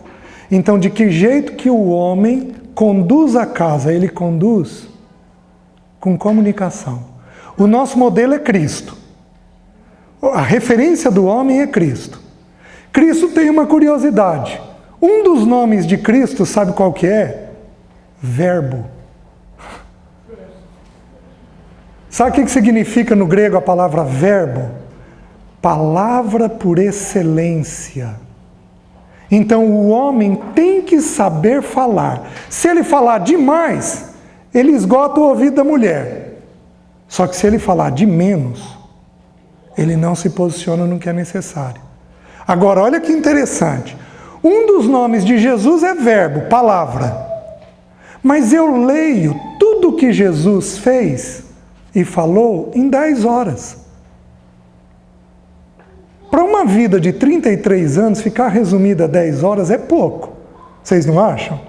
Então, de que jeito que o homem conduz a casa? Ele conduz com comunicação. O nosso modelo é Cristo. A referência do homem é Cristo. Cristo tem uma curiosidade. Um dos nomes de Cristo, sabe qual que é? Verbo. Sabe o que significa no grego a palavra verbo? Palavra por excelência. Então o homem tem que saber falar. Se ele falar demais, ele esgota o ouvido da mulher. Só que se ele falar de menos, ele não se posiciona no que é necessário. Agora, olha que interessante. Um dos nomes de Jesus é verbo, palavra. Mas eu leio tudo que Jesus fez e falou em 10 horas. Para uma vida de 33 anos, ficar resumida a 10 horas é pouco. Vocês não acham?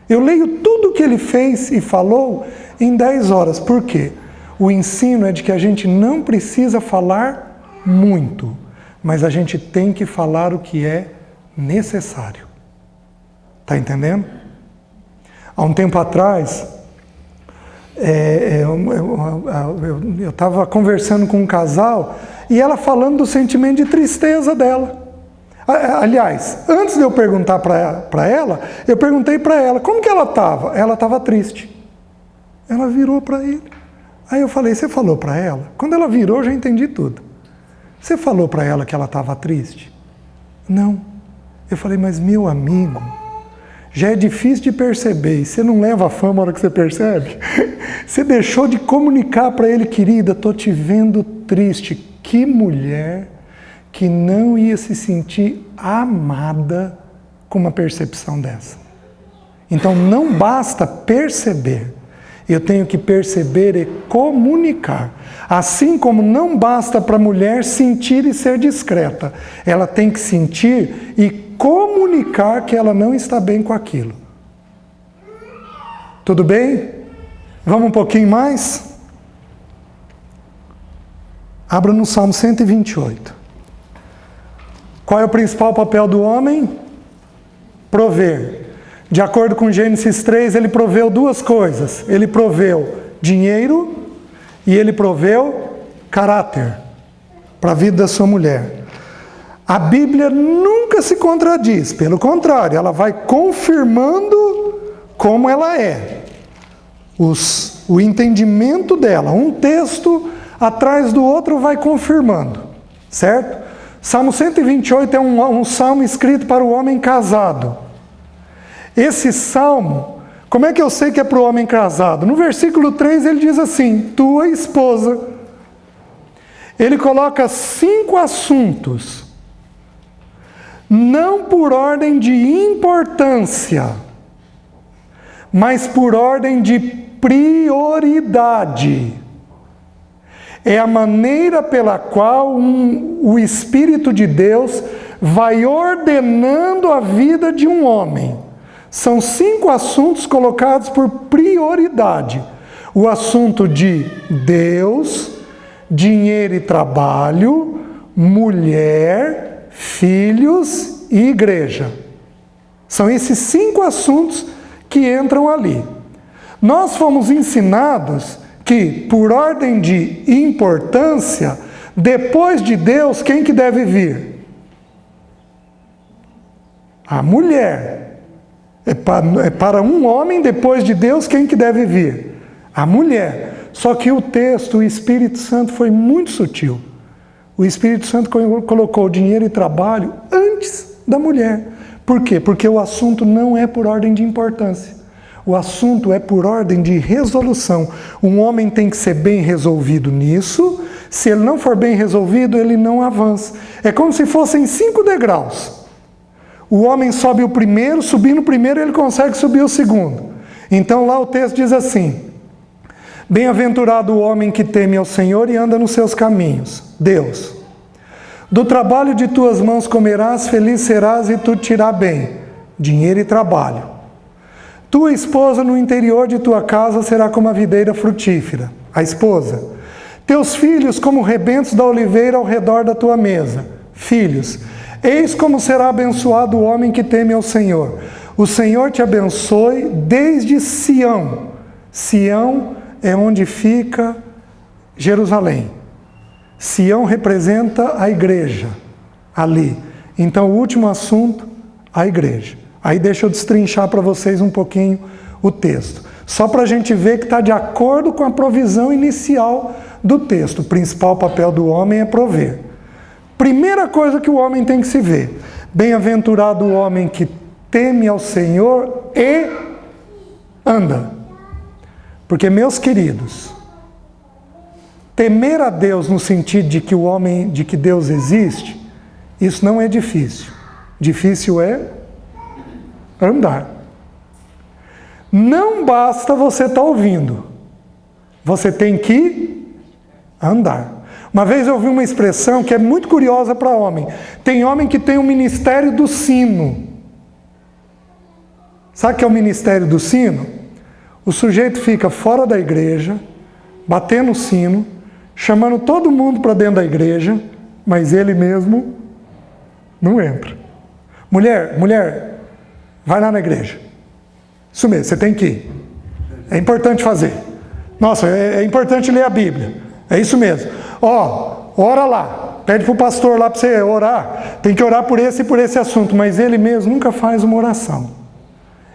Eu leio tudo que ele fez e falou em 10 horas. Por quê? O ensino é de que a gente não precisa falar muito, mas a gente tem que falar o que é necessário. Está entendendo? Há um tempo atrás, eu estava conversando com um casal e ela falando do sentimento de tristeza dela. Aliás, antes de eu perguntar para ela, eu perguntei para ela, como que ela estava? Ela estava triste. Ela virou para ele. Aí eu falei, você falou para ela? Quando ela virou, eu já entendi tudo. Você falou para ela que ela estava triste? Não. Eu falei, mas meu amigo, já é difícil de perceber, e você não leva a fama na hora que você percebe? Você deixou de comunicar para ele, querida, estou te vendo triste. Que mulher que não ia se sentir amada com uma percepção dessa. Então não basta perceber, eu tenho que perceber e comunicar. Assim como não basta para a mulher sentir e ser discreta, ela tem que sentir e comunicar que ela não está bem com aquilo. Tudo bem? Vamos um pouquinho mais? Abra no Salmo 128. Qual é o principal papel do homem? Prover. De acordo com Gênesis 3, ele proveu duas coisas. Ele proveu dinheiro e ele proveu caráter para a vida da sua mulher. A Bíblia nunca se contradiz, pelo contrário, ela vai confirmando como ela é. O entendimento dela, um texto atrás do outro vai confirmando, certo? Salmo 128 é um salmo escrito para o homem casado. Esse salmo, como é que eu sei que é para o homem casado? No versículo 3 ele diz assim, tua esposa. Ele coloca 5 assuntos, não por ordem de importância, mas por ordem de prioridade. É a maneira pela qual o Espírito de Deus vai ordenando a vida de um homem. São 5 assuntos colocados por prioridade. O assunto de Deus, dinheiro e trabalho, mulher, filhos e igreja. São esses 5 assuntos que entram ali. Nós fomos ensinados que, por ordem de importância, depois de Deus, quem que deve vir? A mulher. É para um homem, depois de Deus, quem que deve vir? A mulher. Só que o texto, o Espírito Santo foi muito sutil. O Espírito Santo colocou dinheiro e trabalho antes da mulher. Por quê? Porque o assunto não é por ordem de importância. O assunto é por ordem de resolução. Um homem tem que ser bem resolvido nisso. Se ele não for bem resolvido, ele não avança. É como se fossem 5 degraus. O homem sobe o primeiro, subindo o primeiro, ele consegue subir o segundo. Então lá o texto diz assim, bem-aventurado o homem que teme ao Senhor e anda nos seus caminhos. Deus, do trabalho de tuas mãos comerás, feliz serás e tu te irá bem. Dinheiro e trabalho. Tua esposa no interior de tua casa será como a videira frutífera. A esposa. Teus filhos como rebentos da oliveira ao redor da tua mesa. Filhos. Eis como será abençoado o homem que teme ao Senhor. O Senhor te abençoe desde Sião. Sião é onde fica Jerusalém. Sião representa a igreja ali. Então, o último assunto, a igreja. Aí deixa eu destrinchar para vocês um pouquinho o texto. Só para a gente ver que está de acordo com a provisão inicial do texto. O principal papel do homem é prover. Primeira coisa que o homem tem que se ver. Bem-aventurado o homem que teme ao Senhor e anda. Porque, meus queridos, temer a Deus no sentido de que Deus existe, isso não é difícil. Difícil é andar. Não basta você estar ouvindo. Você tem que andar. Uma vez eu ouvi uma expressão que é muito curiosa para homem. Tem homem que tem o ministério do sino. Sabe o que é o ministério do sino? O sujeito fica fora da igreja, batendo o sino, chamando todo mundo para dentro da igreja, mas ele mesmo não entra. Mulher, vai lá na igreja. Isso mesmo, você tem que ir. É importante fazer. Nossa, é importante ler a Bíblia. É isso mesmo. Ora lá. Pede para o pastor lá para você orar. Tem que orar por esse e por esse assunto. Mas ele mesmo nunca faz uma oração.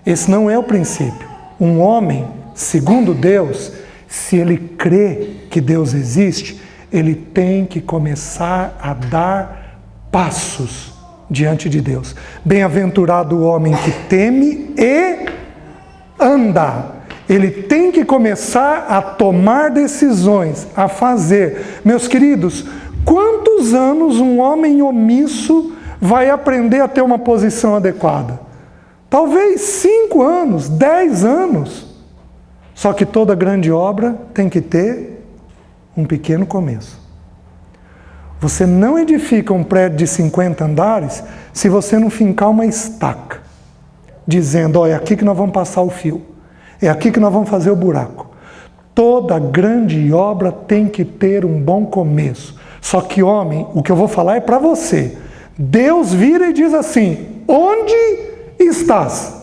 Esse não é o princípio. Um homem, segundo Deus, se ele crê que Deus existe, ele tem que começar a dar passos diante de Deus. Bem-aventurado o homem que teme e anda. Ele tem que começar a tomar decisões, a fazer. Meus queridos, quantos anos um homem omisso vai aprender a ter uma posição adequada? Talvez 5 anos, 10 anos. Só que toda grande obra tem que ter um pequeno começo. Você não edifica um prédio de 50 andares se você não fincar uma estaca, dizendo, é aqui que nós vamos passar o fio, é aqui que nós vamos fazer o buraco. Toda grande obra tem que ter um bom começo. Só que, homem, o que eu vou falar é para você. Deus vira e diz assim, onde estás?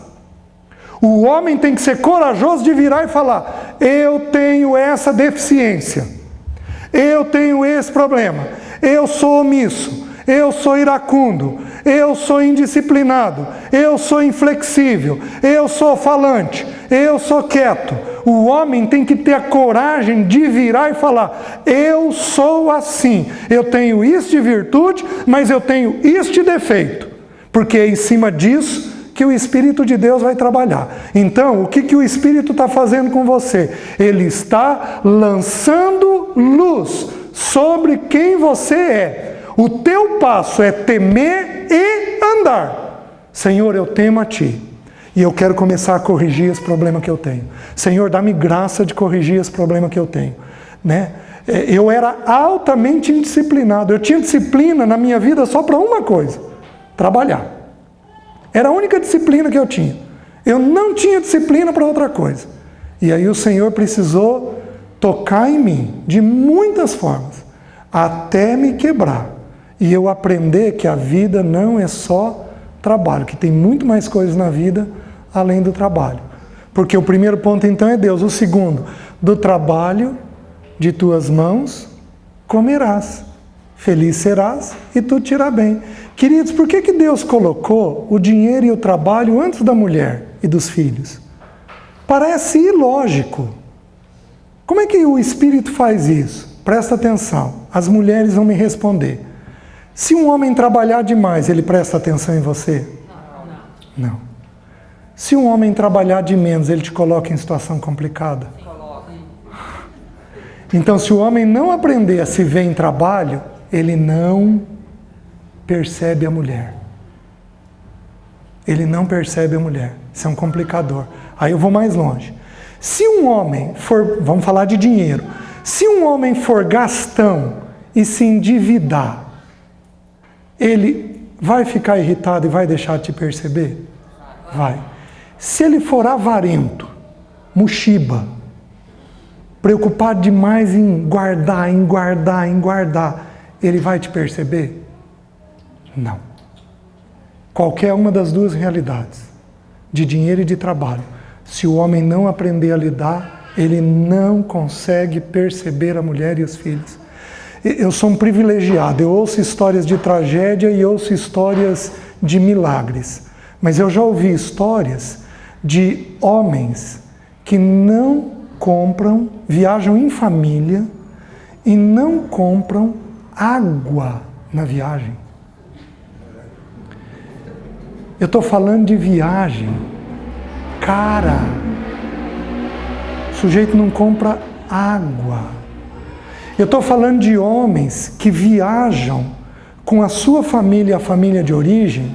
O homem tem que ser corajoso de virar e falar, eu tenho essa deficiência, eu tenho esse problema, eu sou omisso, eu sou iracundo, eu sou indisciplinado, eu sou inflexível, eu sou falante, eu sou quieto. O homem tem que ter a coragem de virar e falar, eu sou assim, eu tenho isso de virtude, mas eu tenho isso de defeito, porque é em cima disso que o Espírito de Deus vai trabalhar. Então, o que o Espírito está fazendo com você? Ele está lançando luz sobre quem você é. O teu passo é temer e andar. Senhor, eu temo a Ti. E eu quero começar a corrigir esse problema que eu tenho. Senhor, dá-me graça de corrigir esse problema que eu tenho. Né? Eu era altamente indisciplinado. Eu tinha disciplina na minha vida só para uma coisa: trabalhar. Era a única disciplina que eu tinha. Eu não tinha disciplina para outra coisa. E aí o Senhor precisou tocar em mim de muitas formas, até me quebrar. E eu aprender que a vida não é só trabalho, que tem muito mais coisas na vida além do trabalho. Porque o primeiro ponto então é Deus. O segundo, do trabalho de tuas mãos comerás. Feliz serás e tu te irá bem. Queridos, por que Deus colocou o dinheiro e o trabalho antes da mulher e dos filhos? Parece ilógico. Como é que o Espírito faz isso? Presta atenção, as mulheres vão me responder. Se um homem trabalhar demais, ele presta atenção em você? Não. Se um homem trabalhar de menos, ele te coloca em situação complicada? Então, se o homem não aprender a se ver em trabalho, ele não percebe a mulher. Ele não percebe a mulher. Isso é um complicador. Aí eu vou mais longe. Se um homem for, vamos falar de dinheiro, se um homem for gastão e se endividar, ele vai ficar irritado e vai deixar de te perceber? Vai. Se ele for avarento, mochiba, preocupado demais em guardar, ele vai te perceber? Não. Qualquer uma das duas realidades, de dinheiro e de trabalho, se o homem não aprender a lidar, ele não consegue perceber a mulher e os filhos. Eu sou um privilegiado, eu ouço histórias de tragédia e ouço histórias de milagres. Mas eu já ouvi histórias de homens que não compram, viajam em família e não compram água na viagem. Eu estou falando de viagem cara. O sujeito não compra água. Eu estou falando de homens que viajam com a sua família e a família de origem,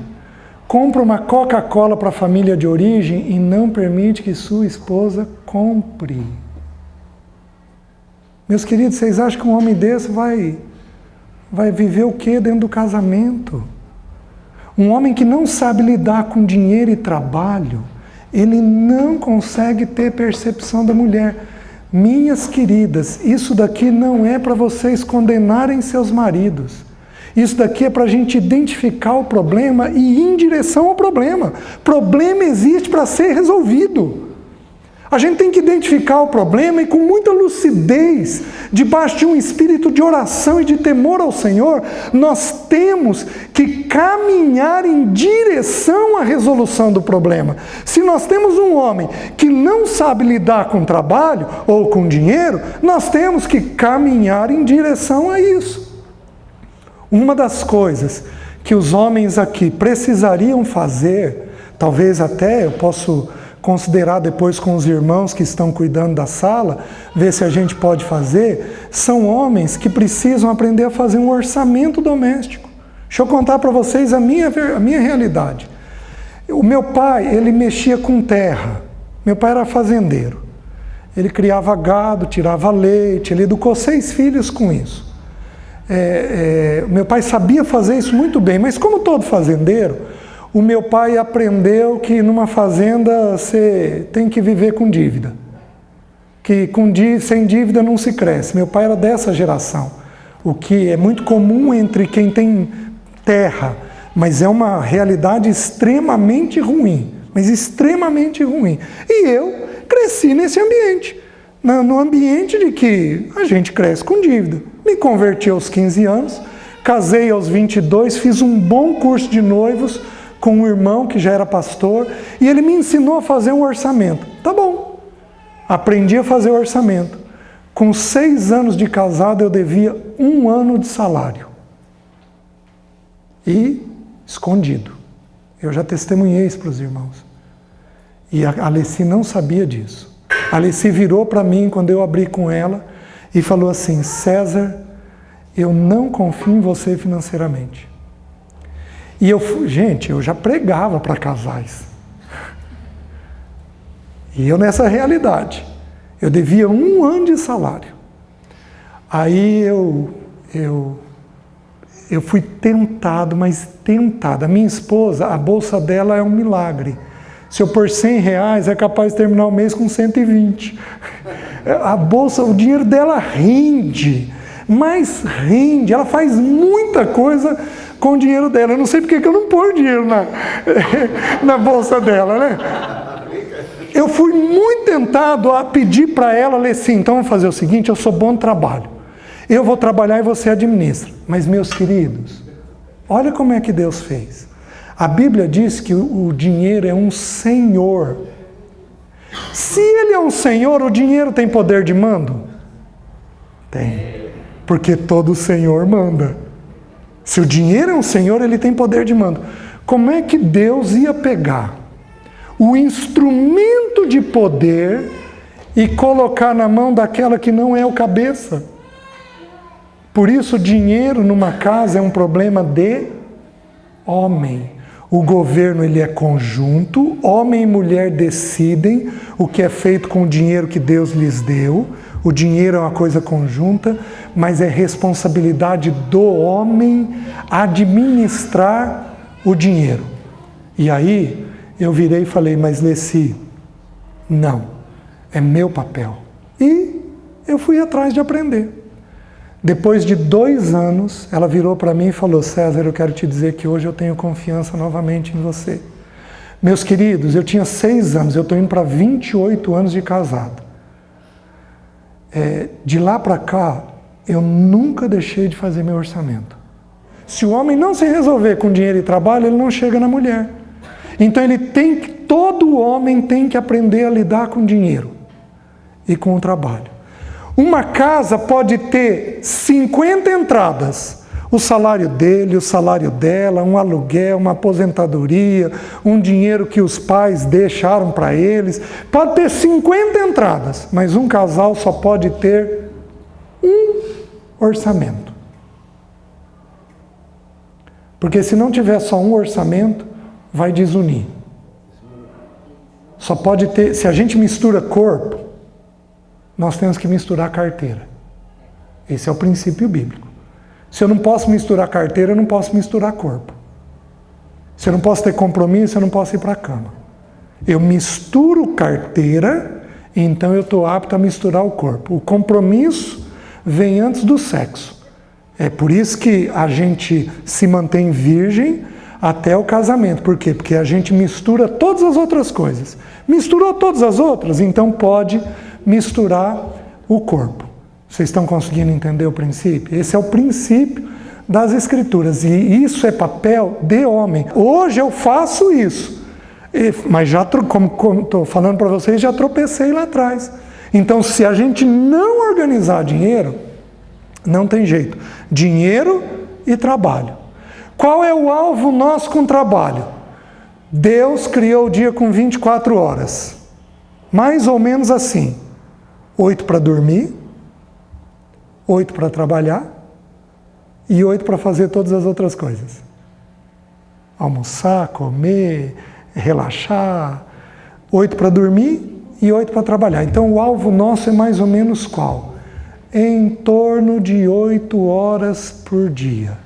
compra uma Coca-Cola para a família de origem e não permite que sua esposa compre. Meus queridos, vocês acham que um homem desse vai viver o quê dentro do casamento? Um homem que não sabe lidar com dinheiro e trabalho, ele não consegue ter percepção da mulher. Minhas queridas, isso daqui não é para vocês condenarem seus maridos. Isso daqui é para a gente identificar o problema e ir em direção ao problema. Problema existe para ser resolvido. A gente tem que identificar o problema e com muita lucidez, debaixo de um espírito de oração e de temor ao Senhor, nós temos que caminhar em direção à resolução do problema. Se nós temos um homem que não sabe lidar com trabalho ou com dinheiro, nós temos que caminhar em direção a isso. Uma das coisas que os homens aqui precisariam fazer, talvez até eu posso considerar depois com os irmãos que estão cuidando da sala, ver se a gente pode fazer, são homens que precisam aprender a fazer um orçamento doméstico. Deixa eu contar para vocês a minha realidade. O meu pai, ele mexia com terra. Meu pai era fazendeiro. Ele criava gado, tirava leite, ele educou 6 filhos com isso. Meu pai sabia fazer isso muito bem, mas como todo fazendeiro, o meu pai aprendeu que numa fazenda você tem que viver com dívida. Que sem dívida não se cresce. Meu pai era dessa geração. O que é muito comum entre quem tem terra, mas é uma realidade extremamente ruim. Mas extremamente ruim. E eu cresci nesse ambiente. No ambiente de que a gente cresce com dívida. Me converti aos 15 anos, casei aos 22, fiz um bom curso de noivos, com um irmão que já era pastor, e ele me ensinou a fazer um orçamento. Tá bom. Aprendi a fazer o orçamento. Com 6 anos de casado, eu devia 1 ano de salário. E escondido. Eu já testemunhei isso para os irmãos. E a Alessi não sabia disso. A Alessi virou para mim, quando eu abri com ela, e falou assim: César, eu não confio em você financeiramente. E eu já pregava para casais. E eu nessa realidade. Eu devia 1 ano de salário. Aí eu fui tentado, mas tentado. A minha esposa, a bolsa dela é um milagre. Se eu pôr R$100, é capaz de terminar o mês com 120. A bolsa, o dinheiro dela rende. Mas rende, ela faz muita coisa com o dinheiro dela. Eu não sei porque que eu não pôr dinheiro na bolsa dela, né? Eu fui muito tentado a pedir para ela, Alessi, então vamos fazer o seguinte, eu sou bom no trabalho. Eu vou trabalhar e você administra. Mas, meus queridos, olha como é que Deus fez. A Bíblia diz que o dinheiro é um senhor. Se ele é um senhor, o dinheiro tem poder de mando? Tem. Porque todo senhor manda. Se o dinheiro é um senhor, ele tem poder de mando. Como é que Deus ia pegar o instrumento de poder e colocar na mão daquela que não é o cabeça? Por isso, dinheiro numa casa é um problema de homem. O governo ele é conjunto, homem e mulher decidem o que é feito com o dinheiro que Deus lhes deu. O dinheiro é uma coisa conjunta, mas é responsabilidade do homem administrar o dinheiro. E aí eu virei e falei, mas Alessi, não, é meu papel. E eu fui atrás de aprender. Depois de 2 anos, ela virou para mim e falou, César, eu quero te dizer que hoje eu tenho confiança novamente em você. Meus queridos, eu tinha 6 anos, eu estou indo para 28 anos de casado. De lá para cá, eu nunca deixei de fazer meu orçamento. Se o homem não se resolver com dinheiro e trabalho, ele não chega na mulher. Então todo homem tem que aprender a lidar com dinheiro e com o trabalho. Uma casa pode ter 50 entradas. O salário dele, o salário dela, um aluguel, uma aposentadoria, um dinheiro que os pais deixaram para eles. Pode ter 50 entradas, mas um casal só pode ter um orçamento. Porque se não tiver só um orçamento, vai desunir. Só pode ter, se a gente mistura corpo, nós temos que misturar carteira. Esse é o princípio bíblico. Se eu não posso misturar carteira, eu não posso misturar corpo. Se eu não posso ter compromisso, eu não posso ir para a cama. Eu misturo carteira, então eu estou apto a misturar o corpo. O compromisso vem antes do sexo. É por isso que a gente se mantém virgem até o casamento. Por quê? Porque a gente mistura todas as outras coisas. Misturou todas as outras, então pode misturar o corpo. Vocês estão conseguindo entender o princípio? Esse é o princípio das Escrituras. E isso é papel de homem. Hoje eu faço isso. Mas já, como estou falando para vocês, já tropecei lá atrás. Então, se a gente não organizar dinheiro, não tem jeito. Dinheiro e trabalho. Qual é o alvo nosso com trabalho? Deus criou o dia com 24 horas. Mais ou menos assim. 8 para dormir, 8 para trabalhar e 8 para fazer todas as outras coisas. Almoçar, comer, relaxar. 8 para dormir e 8 para trabalhar. Então o alvo nosso é mais ou menos qual? Em torno de 8 horas por dia.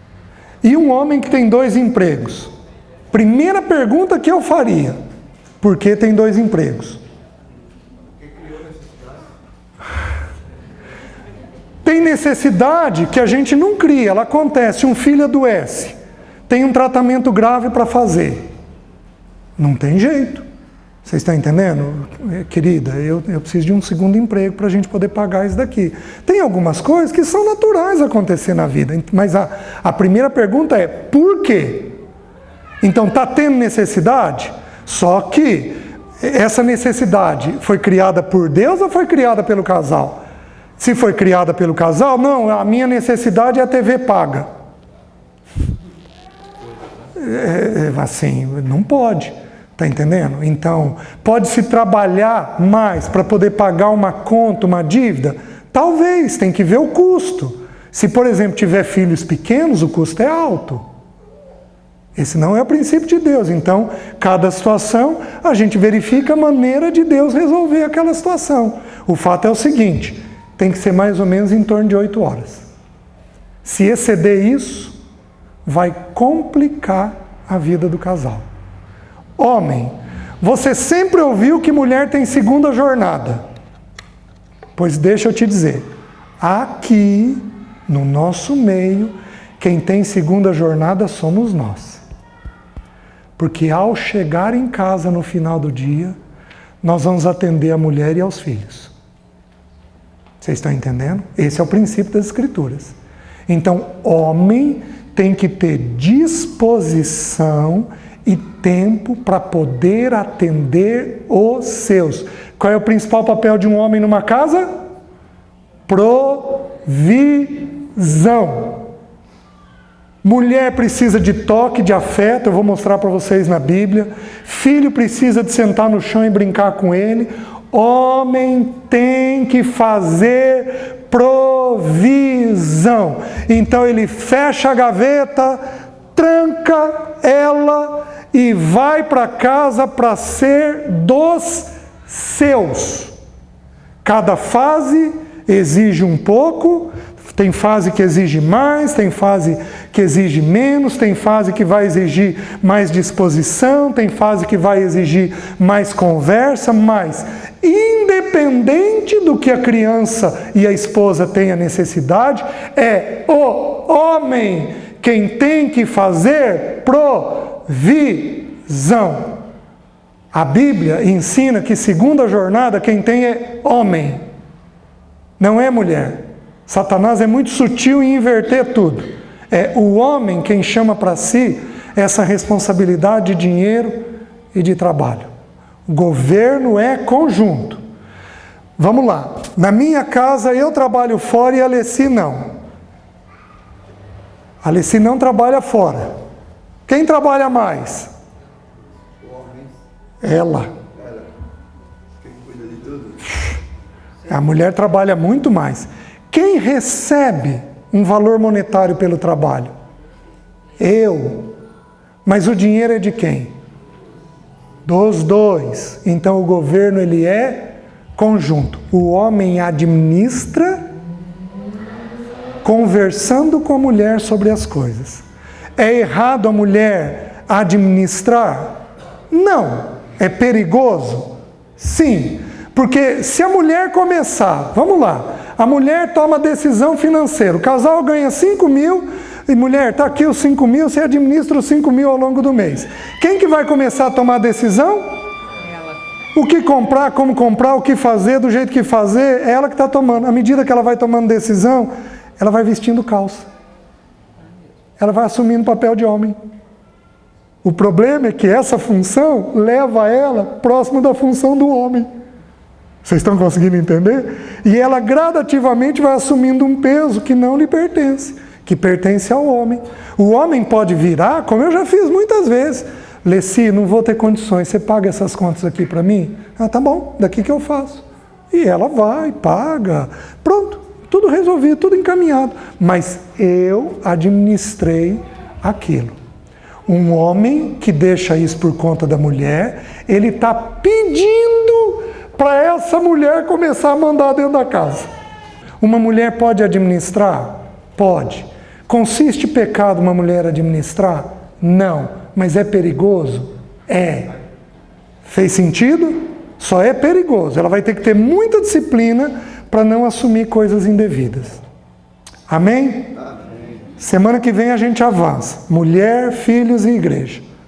E um homem que tem 2 empregos? Primeira pergunta que eu faria: por que tem 2 empregos? Tem necessidade que a gente não cria, ela acontece. Um filho adoece, tem um tratamento grave para fazer. Não tem jeito. Vocês estão entendendo? Querida, eu preciso de um segundo emprego para a gente poder pagar isso daqui. Tem algumas coisas que são naturais acontecer na vida, mas a primeira pergunta é: por quê? Então, está tendo necessidade? Só que essa necessidade foi criada por Deus ou foi criada pelo casal? Se foi criada pelo casal, não, a minha necessidade é a TV paga. Assim, não pode. Está entendendo? Então, pode-se trabalhar mais para poder pagar uma conta, uma dívida? Talvez, tem que ver o custo. Se, por exemplo, tiver filhos pequenos, o custo é alto. Esse não é o princípio de Deus. Então, cada situação, a gente verifica a maneira de Deus resolver aquela situação. O fato é o seguinte: tem que ser mais ou menos em torno de 8 horas. Se exceder isso, vai complicar a vida do casal. Homem, você sempre ouviu que mulher tem segunda jornada. Pois deixa eu te dizer, aqui, no nosso meio, quem tem segunda jornada somos nós. Porque ao chegar em casa no final do dia, nós vamos atender a mulher e aos filhos. Vocês estão entendendo? Esse é o princípio das Escrituras. Então, homem tem que ter disposição e tempo para poder atender os seus. Qual é o principal papel de um homem numa casa? Provisão. Mulher precisa de toque, de afeto, eu vou mostrar para vocês na Bíblia. Filho precisa de sentar no chão e brincar com ele. Homem tem que fazer provisão. Então ele fecha a gaveta, tranca ela e vai para casa para ser dos seus. Cada fase exige um pouco. Tem fase que exige mais, tem fase que exige menos, tem fase que vai exigir mais disposição, tem fase que vai exigir mais conversa, mas independente do que a criança e a esposa tenham necessidade, é o homem quem tem que fazer provisão. A Bíblia ensina que segunda jornada quem tem é homem, não é mulher. Satanás é muito sutil em inverter tudo. É o homem quem chama para si essa responsabilidade de dinheiro e de trabalho. O governo é conjunto. Vamos lá. Na minha casa eu trabalho fora e a Alessi não. A Alessi não trabalha fora. Quem trabalha mais? Ela. Quem cuida de tudo? A mulher trabalha muito mais. Quem recebe um valor monetário pelo trabalho? Eu. Mas o dinheiro é de quem? Dos dois. Então o governo ele é conjunto. O homem administra conversando com a mulher sobre as coisas. É errado a mulher administrar? Não. É perigoso? Sim. Porque se a mulher começar, vamos lá, a mulher toma decisão financeira, o casal ganha 5 mil, e mulher, está aqui os 5 mil, você administra os 5 mil ao longo do mês. Quem que vai começar a tomar a decisão? Ela. O que comprar, como comprar, o que fazer, do jeito que fazer, é ela que está tomando. À medida que ela vai tomando decisão, ela vai vestindo calça. Ela vai assumindo papel de homem. O problema é que essa função leva ela próximo da função do homem. Vocês estão conseguindo entender? E ela gradativamente vai assumindo um peso que não lhe pertence, que pertence ao homem. O homem pode virar, como eu já fiz muitas vezes. Alessi, não vou ter condições, você paga essas contas aqui para mim? Ah, tá bom, daqui que eu faço. E ela vai, paga, pronto, tudo resolvido, tudo encaminhado. Mas eu administrei aquilo. Um homem que deixa isso por conta da mulher, ele está pedindo para essa mulher começar a mandar dentro da casa. Uma mulher pode administrar? Pode. Consiste pecado uma mulher administrar? Não. Mas é perigoso? É. Fez sentido? Só é perigoso. Ela vai ter que ter muita disciplina para não assumir coisas indevidas. Amém? Amém. Semana que vem a gente avança. Mulher, filhos e igreja.